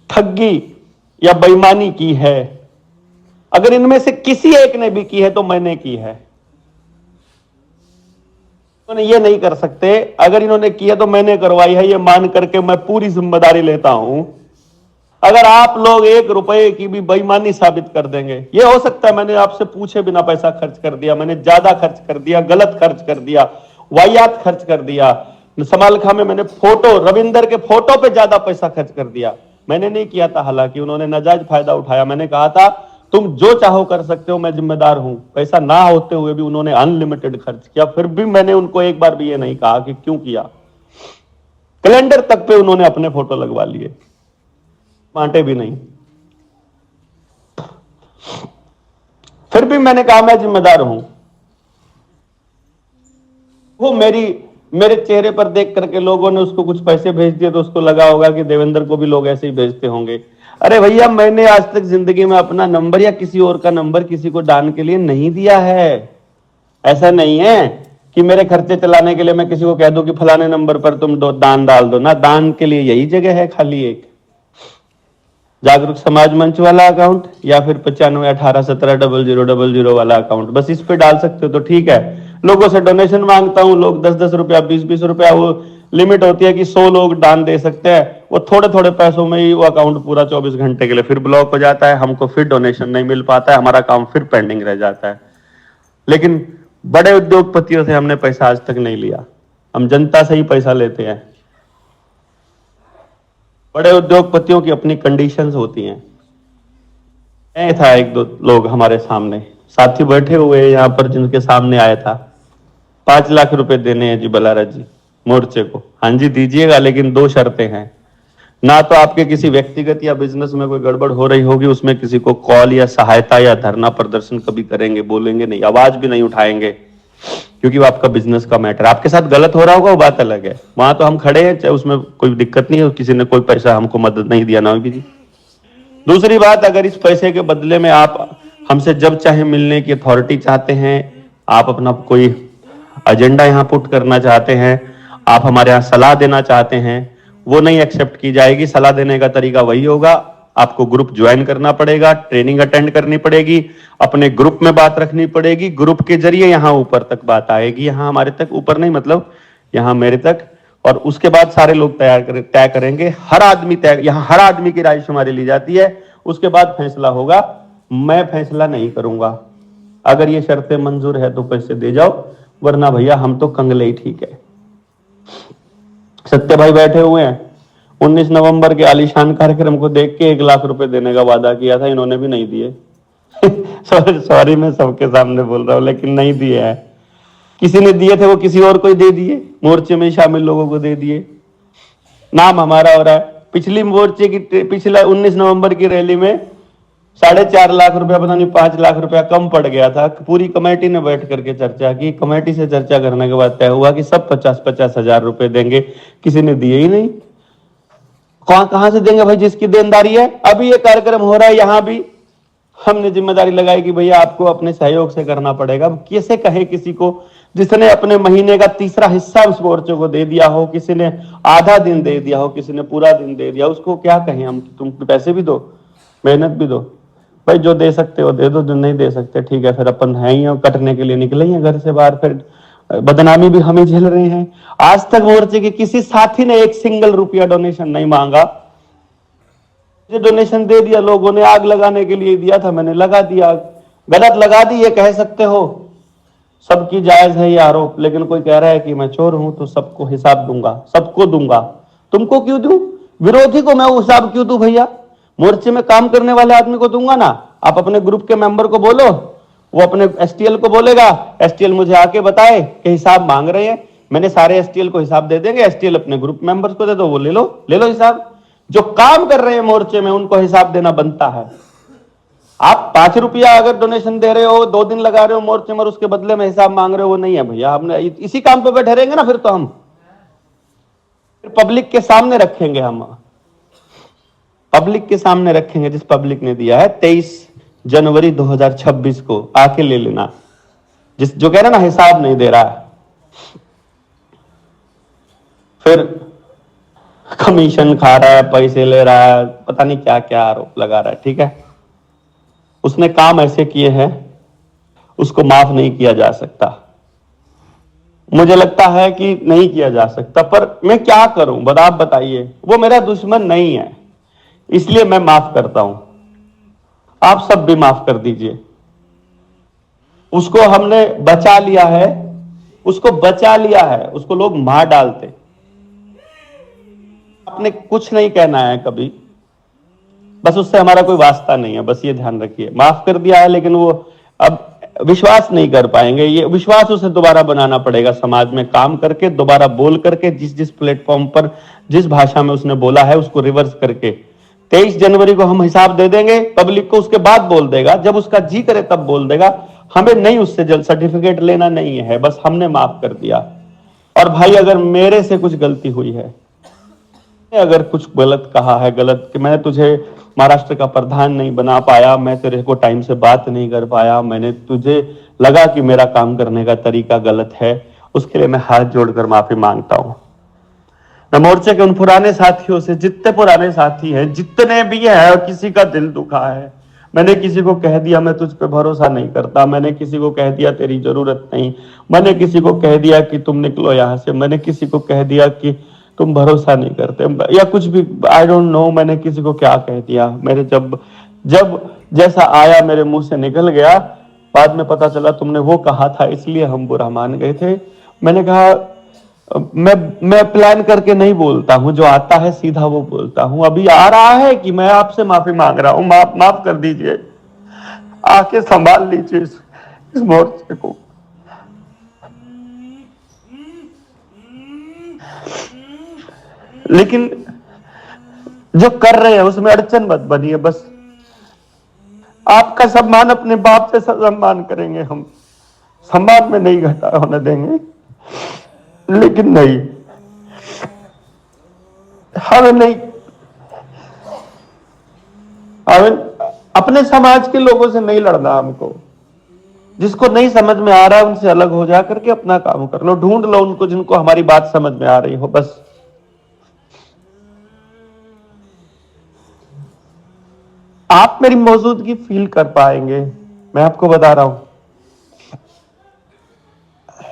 Speaker 1: ठगी या बेईमानी की है, अगर इनमें से किसी एक ने भी की है तो मैंने की है। इन्होंने ये नहीं कर सकते, अगर इन्होंने किया तो मैंने करवाई है, ये मान करके मैं पूरी जिम्मेदारी लेता हूं। अगर आप लोग 1 रुपए की भी बेईमानी साबित कर देंगे, ये हो सकता है मैंने आपसे पूछे बिना पैसा खर्च कर दिया, मैंने ज्यादा खर्च कर दिया, गलत खर्च कर दिया, वाहियात खर्च कर दिया, समालखा में मैंने फोटो, रविंदर के फोटो पे ज्यादा पैसा खर्च कर दिया, मैंने नहीं किया था, हालांकि उन्होंने नाजायज फायदा उठाया। मैंने कहा था तुम जो चाहो कर सकते हो, मैं जिम्मेदार हूं। पैसा ना होते हुए भी उन्होंने अनलिमिटेड खर्च किया, फिर भी मैंने उनको एक बार भी ये नहीं कहा कि क्यों किया। कैलेंडर तक पे उन्होंने अपने फोटो लगवा लिए, बांटे भी नहीं। फिर भी मैंने कहा मैं जिम्मेदार हूं। वो मेरे चेहरे पर देख करके लोगों ने उसको कुछ पैसे भेज दिए, तो उसको लगा होगा कि देवेंद्र को भी लोग ऐसे ही भेजते होंगे। अरे भैया, मैंने आज तक जिंदगी में अपना नंबर या किसी और का नंबर किसी को दान के लिए नहीं दिया है। ऐसा नहीं है कि मेरे खर्चे चलाने के लिए मैं किसी को कह दूं कि फलाने नंबर पर तुम दान डाल दो ना। दान के लिए यही जगह है, खाली एक जागरूक समाज मंच वाला अकाउंट या फिर 9518170000 वाला अकाउंट, बस इस पे डाल सकते हो तो ठीक है। लोगों से डोनेशन मांगता हूं, लोग 10-10 रुपया, 20-20 रुपया, वो लिमिट होती है कि 100 लोग दान दे सकते हैं। वो थोड़े थोड़े पैसों में ही वो अकाउंट पूरा 24 घंटे के लिए फिर ब्लॉक हो जाता है, हमको फिर डोनेशन नहीं मिल पाता है, हमारा काम फिर पेंडिंग रह जाता है। लेकिन बड़े उद्योगपतियों से हमने पैसा आज तक नहीं लिया, हम जनता से ही पैसा लेते हैं। बड़े उद्योगपतियों की अपनी कंडीशंस होती हैं। था एक दो लोग हमारे सामने, साथी बैठे हुए यहाँ पर, जिनके सामने आया था 5 लाख रुपए देने हैं जी बलारा जी मोर्चे को। हाँ जी दीजिएगा, लेकिन 2 शर्तें हैं। ना तो आपके किसी व्यक्तिगत या बिजनेस में कोई गड़बड़ हो रही होगी, उसमें किसी को कॉल या सहायता या धरना प्रदर्शन कभी करेंगे, बोलेंगे नहीं, आवाज भी नहीं उठाएंगे, क्योंकि वो आपका बिजनेस का मैटर। आपके साथ गलत हो रहा होगा वो बात अलग है, वहां तो हम खड़े हैं, चाहे उसमें कोई दिक्कत नहीं है, किसी ने कोई पैसा हमको मदद नहीं दिया ना होगी जी। दूसरी बात, अगर इस पैसे के बदले में आप हमसे जब चाहे मिलने की अथॉरिटी चाहते हैं, आप अपना कोई एजेंडा यहाँ पुट करना चाहते हैं, आप हमारे यहाँ सलाह देना चाहते हैं, वो नहीं एक्सेप्ट की जाएगी। सलाह देने का तरीका वही होगा, आपको ग्रुप ज्वाइन करना पड़ेगा, ट्रेनिंग अटेंड करनी पड़ेगी, अपने ग्रुप में बात रखनी पड़ेगी, ग्रुप के जरिए यहाँ ऊपर तक बात आएगी, यहाँ हमारे तक, ऊपर नहीं मतलब यहाँ मेरे तक, और उसके बाद सारे लोग तय करेंगे, हर आदमी तय, यहाँ हर आदमी की राय शुमारी ली जाती है, उसके बाद फैसला होगा। मैं फैसला नहीं करूंगा, अगर ये शर्तें मंजूर है तो पैसे दे जाओ, वरना भैया हम तो कंगले ही ठीक है। सत्य भाई बैठे हुए हैं, 19 नवंबर के आलीशान कार्यक्रम को देख के 1 लाख रुपए देने का वादा किया था, इन्होंने भी नहीं दिए। सॉरी मैं सबके सामने बोल रहा हूं, लेकिन नहीं दिए हैं। किसी ने दिए थे वो किसी और को ही दे दिए, मोर्चे में शामिल लोगों को दे दिए, नाम हमारा हो रहा है। पिछली मोर्चे की, पिछला 19 नवंबर की रैली में 4.5 लाख रुपया, पता नहीं 5 लाख रुपया कम पड़ गया था। पूरी कमेटी ने बैठ करके चर्चा की, कमेटी से चर्चा करने के बाद तय हुआ कि सब 50-50 हजार रुपए देंगे, किसी ने दिए ही नहीं। कहां से देंगे भाई, जिसकी देनदारी है। अभी ये कार्यक्रम हो रहा है, यहां भी हमने जिम्मेदारी लगाई कि भैया आपको अपने सहयोग से करना पड़ेगा। अब कैसे कहे किसी को जिसने अपने महीने का तीसरा हिस्सा उस मोर्चे को दे दिया हो, किसी ने आधा दिन दे दिया हो, किसी ने पूरा दिन दे दिया, उसको क्या कहें हम, तुम पैसे भी दो, मेहनत भी दो। भाई जो दे सकते हो दे दो, जो नहीं दे सकते ठीक है, फिर अपन है ही, कटने के लिए निकले ही घर से बाहर, फिर बदनामी भी हम ही झेल रहे हैं। आज तक मोर्चे के किसी साथी ने 1 सिंगल रुपया डोनेशन नहीं मांगा। डोनेशन दे दिया लोगों ने, आग लगाने के लिए दिया था, मैंने लगा दिया, गलत लगा दी, ये कह सकते हो, सबकी जायज है ये आरोप। लेकिन कोई कह रहा है कि मैं चोर हूं तो सबको हिसाब दूंगा, सबको दूंगा, तुमको क्यों दूं, विरोधी को मैं वो हिसाब क्यों दूं भैया, मोर्चे में काम करने वाले आदमी को दूंगा ना। आप अपने ग्रुप के मेंबर को बोलो, वो अपने एसटीएल को बोलेगा, एसटीएल मुझे आके बताए कि हिसाब मांग रहे हैं, मैंने सारे एसटीएल को हिसाब दे देंगे, एसटीएल अपने ग्रुप मेंबर्स को दे दो, वो ले लो हिसाब। जो काम कर रहे हैं मोर्चे में उनको हिसाब देना बनता है। आप 5 रुपया अगर डोनेशन दे रहे हो, 2 दिन लगा रहे हो मोर्चे में, उसके बदले में हिसाब मांग रहे हो, वो नहीं है भैया। हमने इसी काम पे बैठे रहेंगे ना, फिर तो हम पब्लिक के सामने रखेंगे, हम पब्लिक के सामने रखेंगे, जिस पब्लिक ने दिया है 23 जनवरी 2026 को आके ले लेना। जो कह रहा है ना हिसाब नहीं दे रहा है, फिर कमीशन खा रहा है, पैसे ले रहा है, पता नहीं क्या क्या आरोप लगा रहा है। ठीक है, उसने काम ऐसे किए हैं, उसको माफ नहीं किया जा सकता। मुझे लगता है कि नहीं किया जा सकता, पर मैं क्या करूं, आप बताइए। वो मेरा दुश्मन नहीं है, इसलिए मैं माफ करता हूं, आप सब भी माफ कर दीजिए। उसको हमने बचा लिया है, उसको बचा लिया है, उसको लोग मार डालते। आपने कुछ नहीं कहना है कभी, बस उससे हमारा कोई वास्ता नहीं है, बस ये ध्यान रखिए। माफ कर दिया है लेकिन वो अब विश्वास नहीं कर पाएंगे। ये विश्वास उसे दोबारा बनाना पड़ेगा, समाज में काम करके, दोबारा बोल करके, जिस जिस प्लेटफॉर्म पर जिस भाषा में उसने बोला है उसको रिवर्स करके। 23 जनवरी को हम हिसाब दे देंगे पब्लिक को, उसके बाद बोल देगा, जब उसका जी करे तब बोल देगा। हमें नहीं उससे जल्द सर्टिफिकेट लेना नहीं है, बस हमने माफ कर दिया। और भाई अगर मेरे से कुछ गलती हुई है, अगर कुछ गलत कहा है, गलत कि मैं तुझे महाराष्ट्र का प्रधान नहीं बना पाया, मैं तेरे को टाइम से बात नहीं कर पाया, मैंने तुझे लगा कि मेरा काम करने का तरीका गलत है, उसके लिए मैं हाथ जोड़कर माफी मांगता हूं। मैं मोर्चे के उन पुराने साथियों से, जितने पुराने साथी हैं, जितने भी हैं, किसी का दिल दुखा है, मैंने किसी को कह दिया मैं तुझ पे भरोसा नहीं करता, मैंने किसी को कह दिया तेरी जरूरत नहीं, मैंने किसी को कह दिया कि तुम निकलो यहां से, मैंने किसी को कह दिया कि तुम भरोसा नहीं करते, या कुछ भी, आई डोंट नो मैंने किसी को क्या कह दिया। मेरे जब जब जैसा आया मेरे मुंह से निकल गया, बाद में पता चला तुमने वो कहा था इसलिए हम बुरा मान गए थे। मैंने कहा मैं प्लान करके नहीं बोलता हूं, जो आता है सीधा वो बोलता हूं। अभी आ रहा है कि मैं आपसे माफी मांग रहा हूं, माफ कर दीजिए, आके संभाल लीजिए इस मोर्चे को। लेकिन जो कर रहे हैं उसमें अड़चन मत बनिए, बस आपका सम्मान अपने बाप से सम्मान करेंगे हम, सम्मान में नहीं घटा होने देंगे, लेकिन नहीं, हमें अपने समाज के लोगों से नहीं लड़ना। हमको जिसको नहीं समझ में आ रहा है उनसे अलग हो जा करके अपना काम कर लो, ढूंढ लो उनको जिनको हमारी बात समझ में आ रही हो, बस। आप मेरी मौजूदगी फील कर पाएंगे, मैं आपको बता रहा हूं।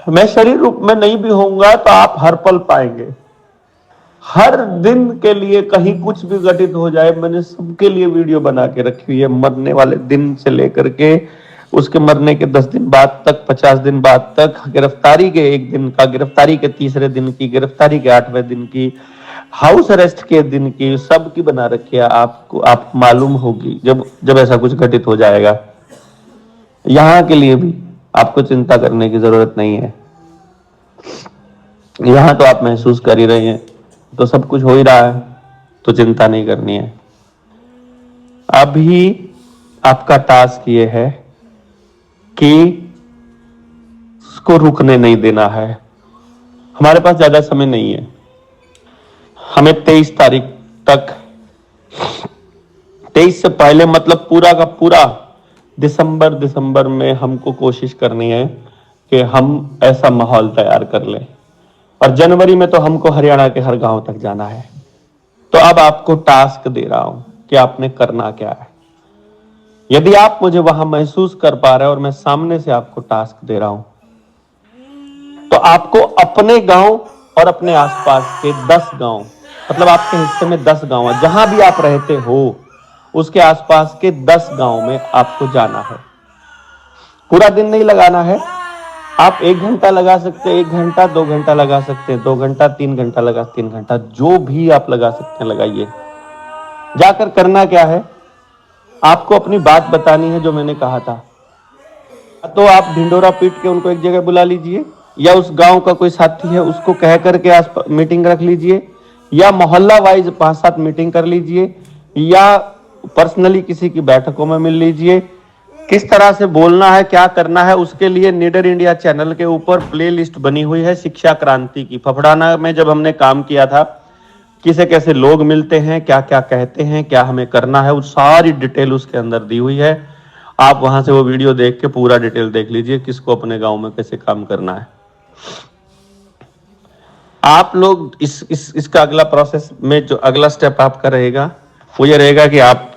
Speaker 1: मैं शरीर रूप में नहीं भी होऊंगा तो आप हर पल पाएंगे। हर दिन के लिए कहीं कुछ भी घटित हो जाए, मैंने सबके लिए वीडियो बना के रखी हुई है, मरने वाले दिन से लेकर के उसके मरने के 10 दिन बाद तक, 50 दिन बाद तक, गिरफ्तारी के 1 दिन का, गिरफ्तारी के 3रे दिन की, गिरफ्तारी के 8वें दिन की, हाउस अरेस्ट के दिन की, सबकी बना रखी है। आपको आप मालूम होगी जब जब ऐसा कुछ घटित हो जाएगा। यहां के लिए भी आपको चिंता करने की जरूरत नहीं है। यहां तो आप महसूस कर ही रहे हैं, तो सब कुछ हो ही रहा है, तो चिंता नहीं करनी है। अभी आपका टास्क ये है कि उसको रुकने नहीं देना है। हमारे पास ज्यादा समय नहीं है, हमें 23 तारीख तक, 23 से पहले मतलब पूरा का पूरा दिसंबर में हमको कोशिश करनी है कि हम ऐसा माहौल तैयार कर लें, और जनवरी में तो हमको हरियाणा के हर गांव तक जाना है। तो अब आपको टास्क दे रहा हूं कि आपने करना क्या है। यदि आप मुझे वहां महसूस कर पा रहे हैं और मैं सामने से आपको टास्क दे रहा हूं, तो आपको अपने गांव और अपने आसपास के 10 गांव, मतलब आपके हिस्से में 10 गांव है, जहां भी आप रहते हो उसके आसपास के 10 गांव में आपको जाना है। पूरा दिन नहीं लगाना है, आप 1 घंटा लगा सकते हैं, 1 घंटा, 2 घंटा लगा सकते हैं, 2 घंटा, 3 घंटा लगा, 3 घंटा, जो भी आप लगा सकते हैं लगाइए। जाकर करना क्या है, आपको अपनी बात बतानी है जो मैंने कहा था। तो आप ढिंडोरा पीट के उनको एक जगह बुला लीजिए, या उस गांव का कोई साथी है उसको कह करके आस मीटिंग रख लीजिए, या मोहल्ला वाइज 5-7 मीटिंग कर लीजिए, या पर्सनली किसी की बैठकों में मिल लीजिए। किस तरह से बोलना है, क्या करना है, उसके लिए नीडर इंडिया चैनल के ऊपर प्लेलिस्ट बनी हुई है शिक्षा क्रांति की। फफड़ाना में जब हमने काम किया था, किसे कैसे लोग मिलते हैं, क्या क्या कहते हैं, क्या हमें करना है, वो सारी डिटेल उसके अंदर दी हुई है। आप वहां से वो वीडियो देख के पूरा डिटेल देख लीजिए, किसको अपने गांव में कैसे काम करना है। आप लोग इसका अगला प्रोसेस में जो अगला स्टेप आपका रहेगा वो ये रहेगा कि आप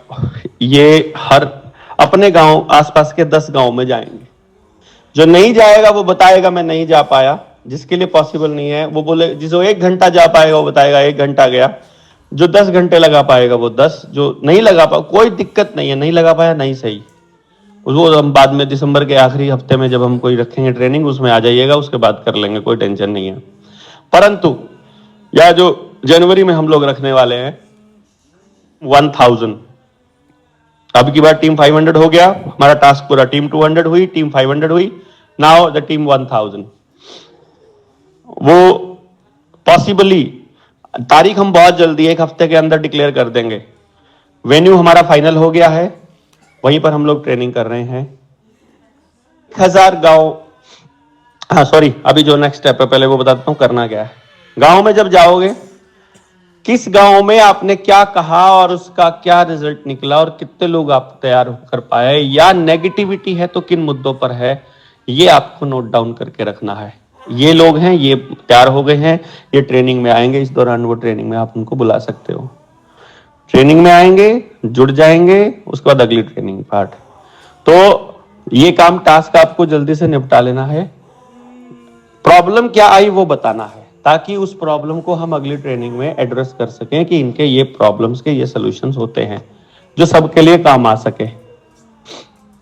Speaker 1: ये हर अपने गांव, आसपास के 10 गांव में जाएंगे। जो नहीं जाएगा वो बताएगा मैं नहीं जा पाया, जिसके लिए पॉसिबल नहीं है वो बोले, जिसको 1 घंटा जा पाएगा वो बताएगा 1 घंटा गया, जो 10 घंटे लगा पाएगा वो 10, जो नहीं लगा पा, कोई दिक्कत नहीं है, नहीं लगा पाया नहीं सही, वो हम बाद में दिसंबर के आखिरी हफ्ते में जब हम कोई रखेंगे ट्रेनिंग उसमें आ जाइएगा, उसके बाद कर लेंगे, कोई टेंशन नहीं है। परंतु या जो जनवरी में हम लोग रखने वाले हैं 1000, अब की बार टीम 500 हो गया, हमारा टास्क पूरा, टीम 200 हुई, टीम 500 हुई, नाउ द टीम 1000। वो पॉसिबली तारीख हम बहुत जल्दी 1 हफ्ते के अंदर डिक्लेयर कर देंगे। वेन्यू हमारा फाइनल हो गया है, वहीं पर हम लोग ट्रेनिंग कर रहे हैं। 1000 गांव, हाँ सॉरी, अभी जो नेक्स्ट स्टेप है पहले वो बताता हूं करना क्या है। गांव में जब जाओगे, किस गांव में आपने क्या कहा और उसका क्या रिजल्ट निकला और कितने लोग आप तैयार कर पाए, या नेगेटिविटी है तो किन मुद्दों पर है, ये आपको नोट डाउन करके रखना है। ये लोग हैं, ये तैयार हो गए हैं, ये ट्रेनिंग में आएंगे, इस दौरान वो ट्रेनिंग में आप उनको बुला सकते हो। ट्रेनिंग में आएंगे, जुड़ जाएंगे, उसके बाद अगली ट्रेनिंग पार्ट। तो ये काम टास्क आपको जल्दी से निपटा लेना है। प्रॉब्लम क्या आई वो बताना है, ताकि उस प्रॉब्लम को हम अगली ट्रेनिंग में एड्रेस कर सकें कि इनके ये प्रॉब्लम्स के ये सॉल्यूशंस होते हैं जो सबके लिए काम आ सके।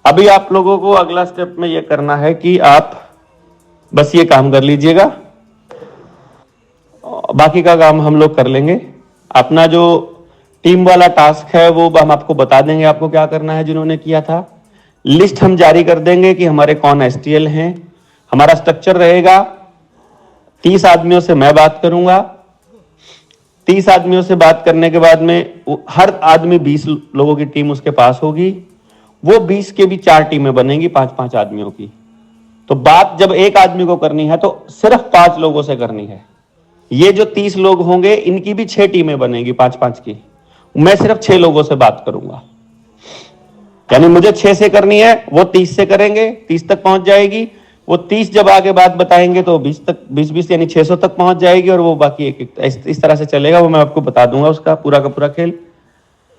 Speaker 1: अभी आप लोगों को अगला स्टेप में ये करना है कि आप बस ये काम कर लीजिएगा, बाकी का काम हम लोग कर लेंगे। अपना जो टीम वाला टास्क है वो हम आपको बता देंगे आपको क्या करना है, जिन्होंने किया था। लिस्ट हम जारी कर देंगे कि हमारे कौन एसटीएल हैं। हमारा स्ट्रक्चर रहेगा, 30 आदमियों से मैं बात करूंगा। 30 आदमियों से बात करने के बाद में हर आदमी 20 लोगों की टीम उसके पास होगी। वो 20 के भी 4 टीमें बनेंगी 5-5 आदमियों की। तो बात जब एक आदमी को करनी है तो सिर्फ 5 लोगों से करनी है। ये जो 30 लोग होंगे इनकी भी 6 टीमें बनेगी 5-5 की। मैं सिर्फ 6 लोगों से बात करूंगा, यानी मुझे 6 से करनी है, वो 30 से करेंगे, 30 तक पहुंच जाएगी। वो 30 जब आगे बात बताएंगे तो 20 तक, 20 यानी 600 तक पहुंच जाएगी, और वो बाकी एक इस तरह से चलेगा। वो मैं आपको बता दूंगा उसका पूरा का पूरा खेल।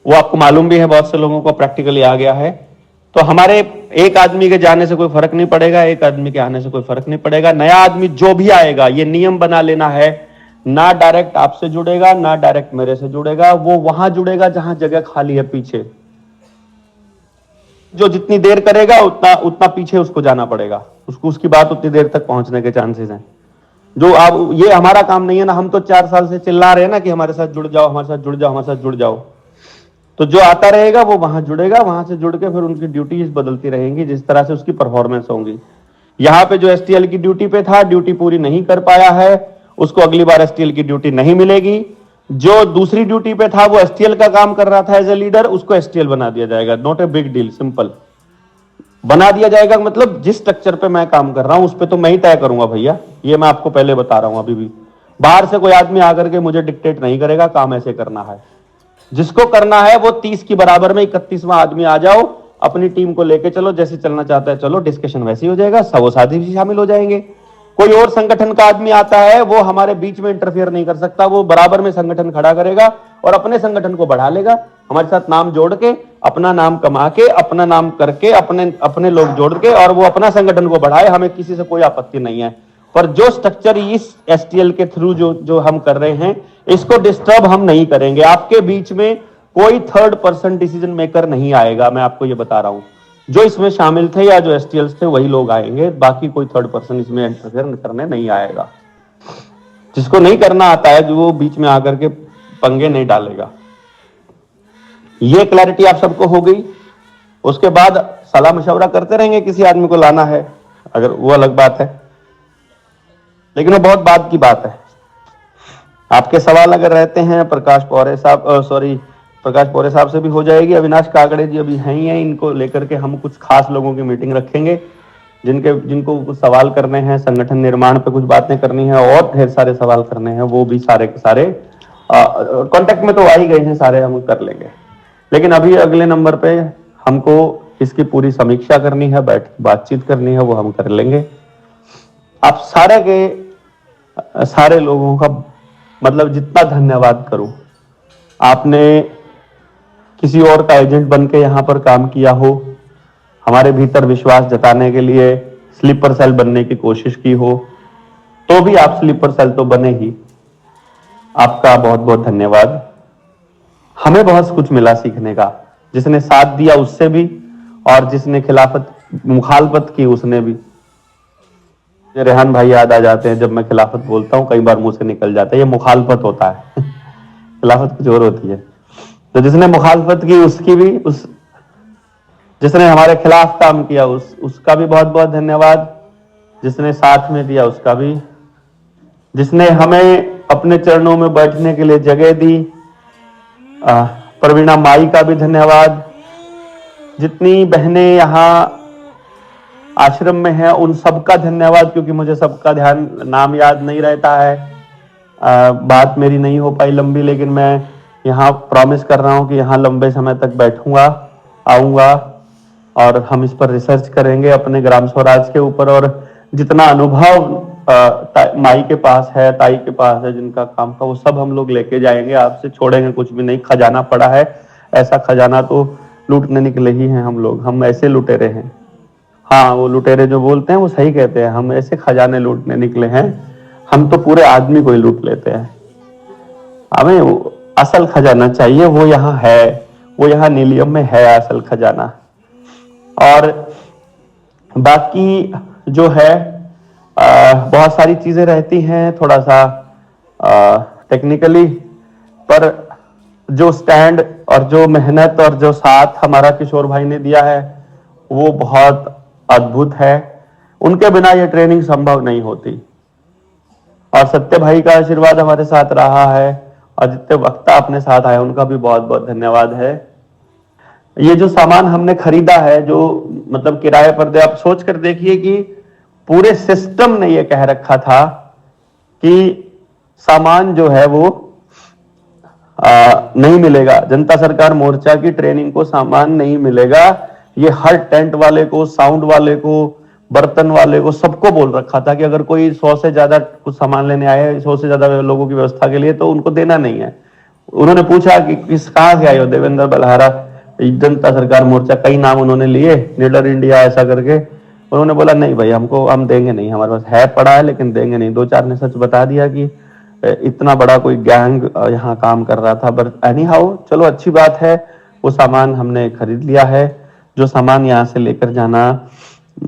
Speaker 1: वो आपको मालूम भी है, बहुत से लोगों को प्रैक्टिकली आ गया है। तो हमारे एक आदमी के जाने से कोई फर्क नहीं पड़ेगा, एक आदमी के आने से कोई फर्क नहीं पड़ेगा। नया आदमी जो भी आएगा, ये नियम बना लेना है, ना डायरेक्ट आपसे जुड़ेगा ना डायरेक्ट मेरे से जुड़ेगा। वो वहां जुड़ेगा जहां जगह खाली है पीछे। जो जितनी देर करेगा उतना उतना पीछे उसको जाना पड़ेगा, उसको उसकी बात उतनी देर तक पहुंचने के चांसेस हैं। जो आप, ये हमारा काम नहीं है ना, हम तो 4 साल से चिल्ला रहे हैं ना कि हमारे साथ जुड़ जाओ, हमारे साथ जुड़ जाओ, हमारे साथ जुड़ जाओ। तो जो आता रहेगा वो वहां जुड़ेगा, वहां से जुड़ के फिर उनकी ड्यूटीज बदलती रहेंगी जिस तरह से उसकी परफॉर्मेंस होंगी। यहाँ पे जो एसटीएल की ड्यूटी पे था, ड्यूटी पूरी नहीं कर पाया है, उसको अगली बार एसटीएल की ड्यूटी नहीं मिलेगी। जो दूसरी ड्यूटी पे था वो एसटीएल का काम कर रहा था एज ए लीडर, उसको एसटीएल बना दिया जाएगा। Not a big deal, simple बना दिया जाएगा। मतलब जिस स्ट्रक्चर पे मैं काम कर रहा हूं उस पे तो मैं ही तय करूंगा भैया, ये मैं आपको पहले बता रहा हूं। अभी भी बाहर से कोई आदमी आकर के मुझे डिक्टेट नहीं करेगा, काम ऐसे करना है। जिसको करना है वो 30 की बराबर में 31वां आदमी आ जाओ, अपनी टीम को लेके चलो, जैसे चलना चाहता है चलो, डिस्कशन वैसे ही हो जाएगा, सब साथी भी शामिल हो जाएंगे। कोई और संगठन का आदमी आता है वो हमारे बीच में इंटरफियर नहीं कर सकता, वो बराबर में संगठन खड़ा करेगा और अपने संगठन को बढ़ा लेगा। हमारे साथ नाम जोड़ के, अपना नाम कमा के, अपना नाम करके, अपने लोग जोड़ के, और वो अपना संगठन को बढ़ाए, हमें किसी से कोई आपत्ति नहीं है। पर जो स्ट्रक्चर इस एसटीएल के थ्रू जो हम कर रहे हैं, इसको डिस्टर्ब हम नहीं करेंगे। आपके बीच में कोई थर्ड पर्सन डिसीजन मेकर नहीं आएगा, मैं आपको ये बता रहा हूं। जो इसमें शामिल थे या जो एसटीएल्स थे वही लोग आएंगे, बाकी कोई थर्ड पर्सन इसमें इंटरफेयर करने नहीं आएगा। जिसको नहीं करना आता है, जो वो बीच में आकर के पंगे नहीं डालेगा। ये क्लैरिटी आप सबको हो गई। उसके बाद सलाह मशवरा करते रहेंगे, किसी आदमी को लाना है अगर, वो अलग बात है, लेकिन वो बहुत बाद की बात है। आपके सवाल अगर रहते हैं प्रकाश पौरे साहब से भी हो जाएगी। अविनाश काकड़े जी अभी हैं ही हैं, इनको लेकर के हम कुछ खास लोगों की मीटिंग रखेंगे जिनको कुछ सवाल करने हैं, संगठन निर्माण पे कुछ बातें करनी है और ढेर सारे सवाल करने हैं। वो भी सारे के सारे कांटेक्ट में तो आ ही गए हैं, सारे हम कर लेंगे। लेकिन अभी अगले नंबर पे हमको इसकी पूरी समीक्षा करनी है, बातचीत करनी है, वो हम कर लेंगे। आप सारे के सारे लोगों का मतलब जितना धन्यवाद करूं, आपने किसी और का एजेंट बन के यहां पर काम किया हो, हमारे भीतर विश्वास जताने के लिए स्लीपर सेल बनने की कोशिश की हो, तो भी आप स्लीपर सेल तो बने ही। आपका बहुत बहुत धन्यवाद। हमें बहुत कुछ मिला सीखने का, जिसने साथ दिया उससे भी और जिसने खिलाफत मुखालफत की उसने भी। रेहान भाई याद आ जाते हैं, जब मैं खिलाफत बोलता हूँ कई बार मुंह से निकल जाता है, ये मुखालफत होता है खिलाफत कुछ और होती है। तो जिसने मुखालफत की उसकी भी, उस जिसने हमारे खिलाफ काम किया उसका भी बहुत बहुत धन्यवाद, जिसने साथ में दिया उसका भी, जिसने हमें अपने चरणों में बैठने के लिए जगह दी, प्रवीणा माई का भी धन्यवाद। जितनी बहनें यहाँ आश्रम में हैं उन सबका धन्यवाद, क्योंकि मुझे सबका ध्यान नाम याद नहीं रहता है। बात मेरी नहीं हो पाई लंबी, लेकिन मैं यहाँ प्रॉमिस कर रहा हूँ कि यहाँ लंबे समय तक बैठूंगा, आऊंगा और हम इस पर रिसर्च करेंगे अपने ग्राम स्वराज के ऊपर। और जितना अनुभव माई के पास है, ताई के पास है, जिनका काम का, वो सब हम लोग लेके जाएंगे, आपसे छोड़ेंगे कुछ भी नहीं। खजाना पड़ा है, ऐसा खजाना तो लूटने निकले ही हैं हम लोग, हम ऐसे लुटेरे हैं। हाँ, वो लुटेरे जो बोलते हैं वो सही कहते हैं, हम ऐसे खजाने लूटने निकले हैं, हम तो पूरे आदमी को ही लूट लेते हैं। हमें असल खजाना चाहिए, वो यहाँ है, वो यहाँ नीलियम में है असल खजाना। और बाकी जो है बहुत सारी चीजें रहती हैं थोड़ा सा टेक्निकली, पर जो स्टैंड और जो मेहनत और जो साथ हमारा किशोर भाई ने दिया है वो बहुत अद्भुत है। उनके बिना ये ट्रेनिंग संभव नहीं होती। और सत्य भाई का आशीर्वाद हमारे साथ रहा है, और जितने वक्ता अपने साथ आए उनका भी बहुत बहुत धन्यवाद है। ये जो सामान हमने खरीदा है, जो मतलब किराए पर दे, आप सोच कर देखिए कि पूरे सिस्टम ने ये कह रखा था कि सामान जो है वो नहीं मिलेगा, जनता सरकार मोर्चा की ट्रेनिंग को सामान नहीं मिलेगा। ये हर टेंट वाले को, साउंड वाले को, बर्तन वाले को, सबको बोल रखा था कि अगर कोई 100 से ज्यादा कुछ सामान लेने आए, 100 से ज्यादा लोगों की व्यवस्था के लिए, तो उनको देना नहीं है। उन्होंने पूछा कि किस कहां से आए हो, देवेंद्र बलहारा, जनता सरकार मोर्चा, कई नाम उन्होंने लिए, नीडर इंडिया ऐसा करके। उन्होंने बोला नहीं भाई, हमको हम देंगे नहीं, हमारे पास है पड़ा है लेकिन देंगे नहीं। दो चार ने सच बता दिया कि इतना बड़ा कोई गैंग यहाँ काम कर रहा था। बट एनी हाउ, चलो अच्छी बात है, वो सामान हमने खरीद लिया है। जो सामान यहाँ से लेकर जाना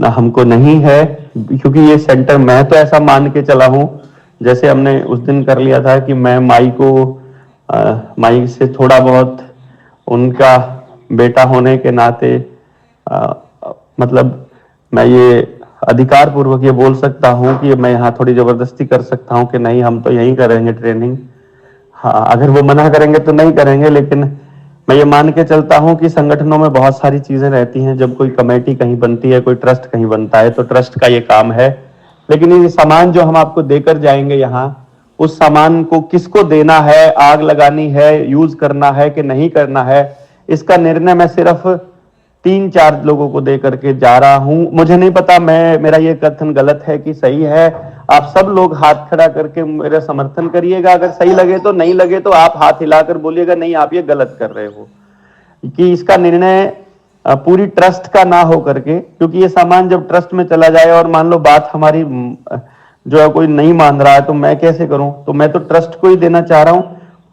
Speaker 1: हमको नहीं है, क्योंकि ये सेंटर, मैं तो ऐसा मान के चला हूं, जैसे हमने उस दिन कर लिया था कि मैं माई से थोड़ा बहुत उनका बेटा होने के नाते मतलब मैं ये अधिकार पूर्वक ये बोल सकता हूं कि मैं यहाँ थोड़ी जबरदस्ती कर सकता हूं कि नहीं, हम तो यहीं करेंगे ट्रेनिंग। हाँ, अगर वो मना करेंगे तो नहीं करेंगे, लेकिन मैं ये मान के चलता हूं कि संगठनों में बहुत सारी चीजें रहती हैं। जब कोई कमेटी कहीं बनती है, कोई ट्रस्ट कहीं बनता है, तो ट्रस्ट का ये काम है। लेकिन ये सामान जो हम आपको देकर जाएंगे यहाँ, उस सामान को किसको देना है, आग लगानी है, यूज करना है कि नहीं करना है, इसका निर्णय मैं सिर्फ 3-4 लोगों को दे करके जा रहा हूं। मुझे नहीं पता मेरा ये कथन गलत है कि सही है। आप सब लोग हाथ खड़ा करके मेरा समर्थन करिएगा, अगर सही लगे तो, नहीं लगे तो आप हाथ हिलाकर बोलिएगा नहीं आप ये गलत कर रहे हो। कि इसका निर्णय पूरी ट्रस्ट का ना हो करके, क्योंकि ये सामान जब ट्रस्ट में चला जाए और मान लो बात हमारी जो है कोई नहीं मान रहा है, तो मैं कैसे करूं? तो मैं तो ट्रस्ट को ही देना चाह रहा हूं।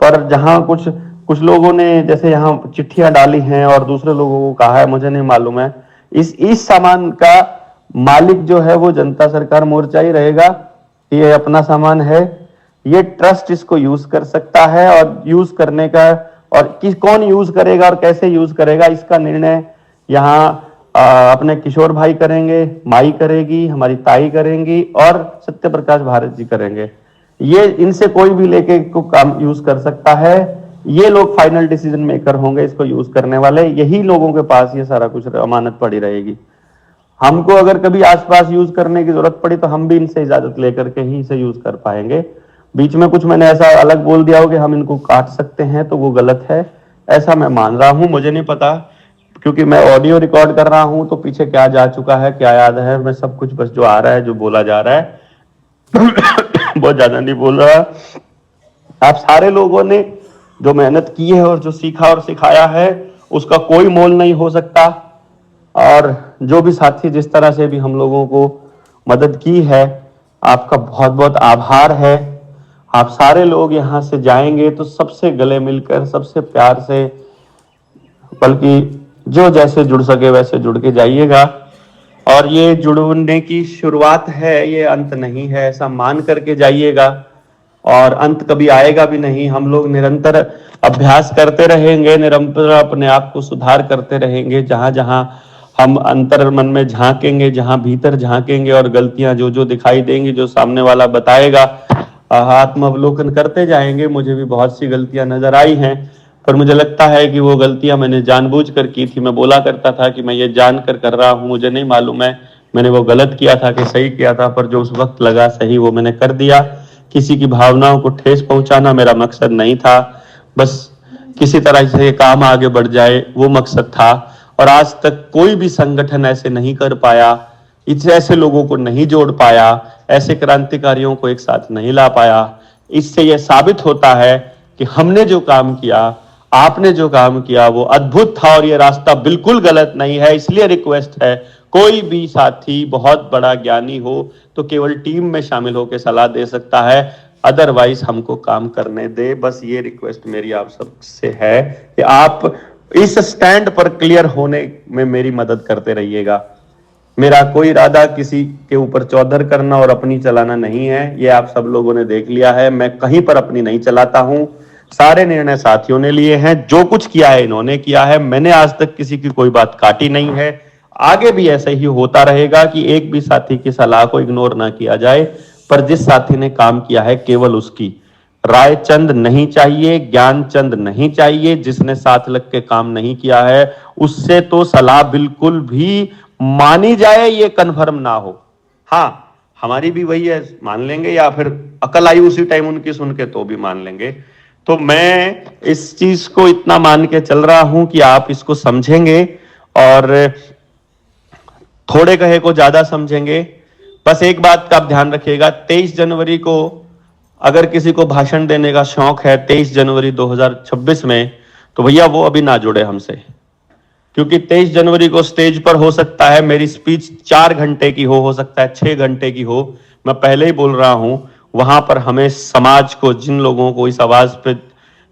Speaker 1: पर जहां कुछ लोगों ने जैसे यहाँ चिट्ठियां डाली हैं और दूसरे लोगों को कहा है, मुझे नहीं मालूम है, इस सामान का मालिक जो है वो जनता सरकार मोर्चा ही रहेगा। ये अपना सामान है, ये ट्रस्ट इसको यूज कर सकता है, और यूज करने का, और कौन यूज करेगा और कैसे यूज करेगा, इसका निर्णय यहाँ अपने किशोर भाई करेंगे, माई करेगी, हमारी ताई करेंगी और सत्य प्रकाश भारत जी करेंगे। ये इनसे कोई भी लेके को काम यूज कर सकता है। ये लोग फाइनल डिसीजन मेकर होंगे इसको यूज करने वाले, यही लोगों के पास ये सारा कुछ अमानत पड़ी रहेगी। हमको अगर कभी आसपास यूज करने की जरूरत पड़ी तो हम भी इनसे इजाजत लेकर के ही इसे यूज कर पाएंगे। बीच में कुछ मैंने ऐसा अलग बोल दिया हो कि हम इनको काट सकते हैं तो वो गलत है, ऐसा मैं मान रहा हूं। मुझे नहीं पता, क्योंकि मैं ऑडियो रिकॉर्ड कर रहा हूं, तो पीछे क्या जा चुका है, क्या याद है, मैं सब कुछ बस जो आ रहा है, जो बोला जा रहा है बहुत ज्यादा नहीं बोल रहा। आप सारे लोगों ने जो मेहनत की है और जो सीखा और सिखाया है, उसका कोई मोल नहीं हो सकता। और जो भी साथी जिस तरह से भी हम लोगों को मदद की है, आपका बहुत बहुत आभार है। आप सारे लोग यहाँ से जाएंगे तो सबसे गले मिलकर, सबसे प्यार से, बल्कि जो जैसे जुड़ सके वैसे जुड़ के जाइएगा। और ये जुड़ने की शुरुआत है, ये अंत नहीं है, ऐसा मान करके जाइएगा। और अंत कभी आएगा भी नहीं। हम लोग निरंतर अभ्यास करते रहेंगे, निरंतर अपने आप को सुधार करते रहेंगे। जहां जहां हम अंतर मन में झांकेंगे, जहां भीतर झांकेंगे और गलतियां जो जो दिखाई देंगी, जो सामने वाला बताएगा, आत्म अवलोकन करते जाएंगे। मुझे भी बहुत सी गलतियां नजर आई हैं, पर मुझे लगता है कि वो गलतियां मैंने जानबूझ कर की थी। मैं बोला करता था कि मैं ये जान कर रहा हूं, मुझे नहीं मालूम है मैंने वो गलत किया था कि सही किया था, पर जो उस वक्त लगा सही वो मैंने कर दिया। किसी की भावनाओं को ठेस पहुंचाना मेरा मकसद नहीं था, बस किसी तरह से ये काम आगे बढ़ जाए वो मकसद था। और आज तक कोई भी संगठन ऐसे नहीं कर पाया, ऐसे लोगों को नहीं जोड़ पाया, ऐसे क्रांतिकारियों को एक साथ नहीं ला पाया। इससे यह साबित होता है कि हमने जो काम किया, आपने जो काम किया वो अद्भुत था और ये रास्ता बिल्कुल गलत नहीं है। इसलिए रिक्वेस्ट है, कोई भी साथी बहुत बड़ा ज्ञानी हो तो केवल टीम में शामिल होकर सलाह दे सकता है, अदरवाइज हमको काम करने दे। बस ये रिक्वेस्ट मेरी आप सबसे है कि आप इस स्टैंड पर क्लियर होने में मेरी मदद करते रहिएगा। मेरा कोई इरादा किसी के ऊपर चौधर करना और अपनी चलाना नहीं है, ये आप सब लोगों ने देख लिया है। मैं कहीं पर अपनी नहीं चलाता हूं, सारे निर्णय साथियों ने लिए हैं। जो कुछ किया है इन्होंने किया है, मैंने आज तक किसी की कोई बात काटी नहीं है। आगे भी ऐसा ही होता रहेगा कि एक भी साथी की सलाह को इग्नोर ना किया जाए, पर जिस साथी ने काम किया है केवल उसकी राय चंद नहीं चाहिए, ज्ञान चंद नहीं चाहिए। जिसने साथ लग के काम नहीं किया है उससे तो सलाह बिल्कुल भी मानी जाए ये कन्फर्म ना हो। हाँ, हमारी भी वही है, मान लेंगे, या फिर अकल आई उसी टाइम उनकी सुन के तो भी मान लेंगे। तो मैं इस चीज को इतना मान के चल रहा हूं कि आप इसको समझेंगे और थोड़े कहे को ज्यादा समझेंगे। बस एक बात का आप ध्यान रखिएगा, 23 जनवरी को अगर किसी को भाषण देने का शौक है 23 जनवरी 2026 में, तो भैया वो अभी ना जुड़े हमसे, क्योंकि 23 जनवरी को स्टेज पर हो सकता है मेरी स्पीच 4 घंटे की हो सकता है 6 घंटे की हो। मैं पहले ही बोल रहा हूं, वहां पर हमें समाज को, जिन लोगों को इस आवाज पे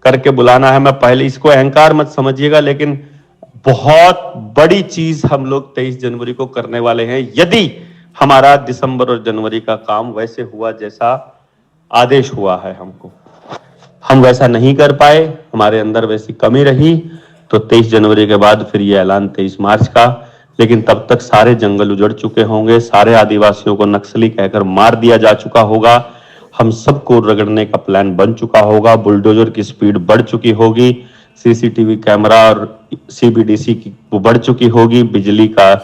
Speaker 1: करके बुलाना है, मैं पहले, इसको अहंकार मत समझिएगा, लेकिन बहुत बड़ी चीज हम लोग 23 जनवरी को करने वाले हैं। यदि हमारा दिसंबर और जनवरी का काम वैसे हुआ जैसा आदेश हुआ है हमको, हम वैसा नहीं कर पाए, हमारे अंदर वैसी कमी रही, तो 23 जनवरी के बाद फिर ये ऐलान 23 मार्च का। लेकिन तब तक सारे जंगल उजड़ चुके होंगे, सारे आदिवासियों को नक्सली कहकर मार दिया जा चुका होगा, हम सबको रगड़ने का प्लान बन चुका होगा, बुलडोजर की स्पीड बढ़ चुकी होगी, सीसीटीवी कैमरा और सीबीडीसी की वो बढ़ चुकी होगी, बिजली का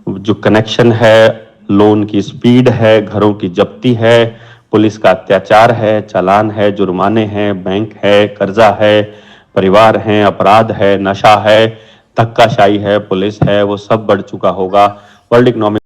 Speaker 1: जो कनेक्शन है, लोन की स्पीड है, घरों की जब्ती है, पुलिस का अत्याचार है, चालान है, जुर्माने हैं, बैंक है, कर्जा है, परिवार है, अपराध है, नशा है, धक्काशाही है, पुलिस है, वो सब बढ़ चुका होगा। World economic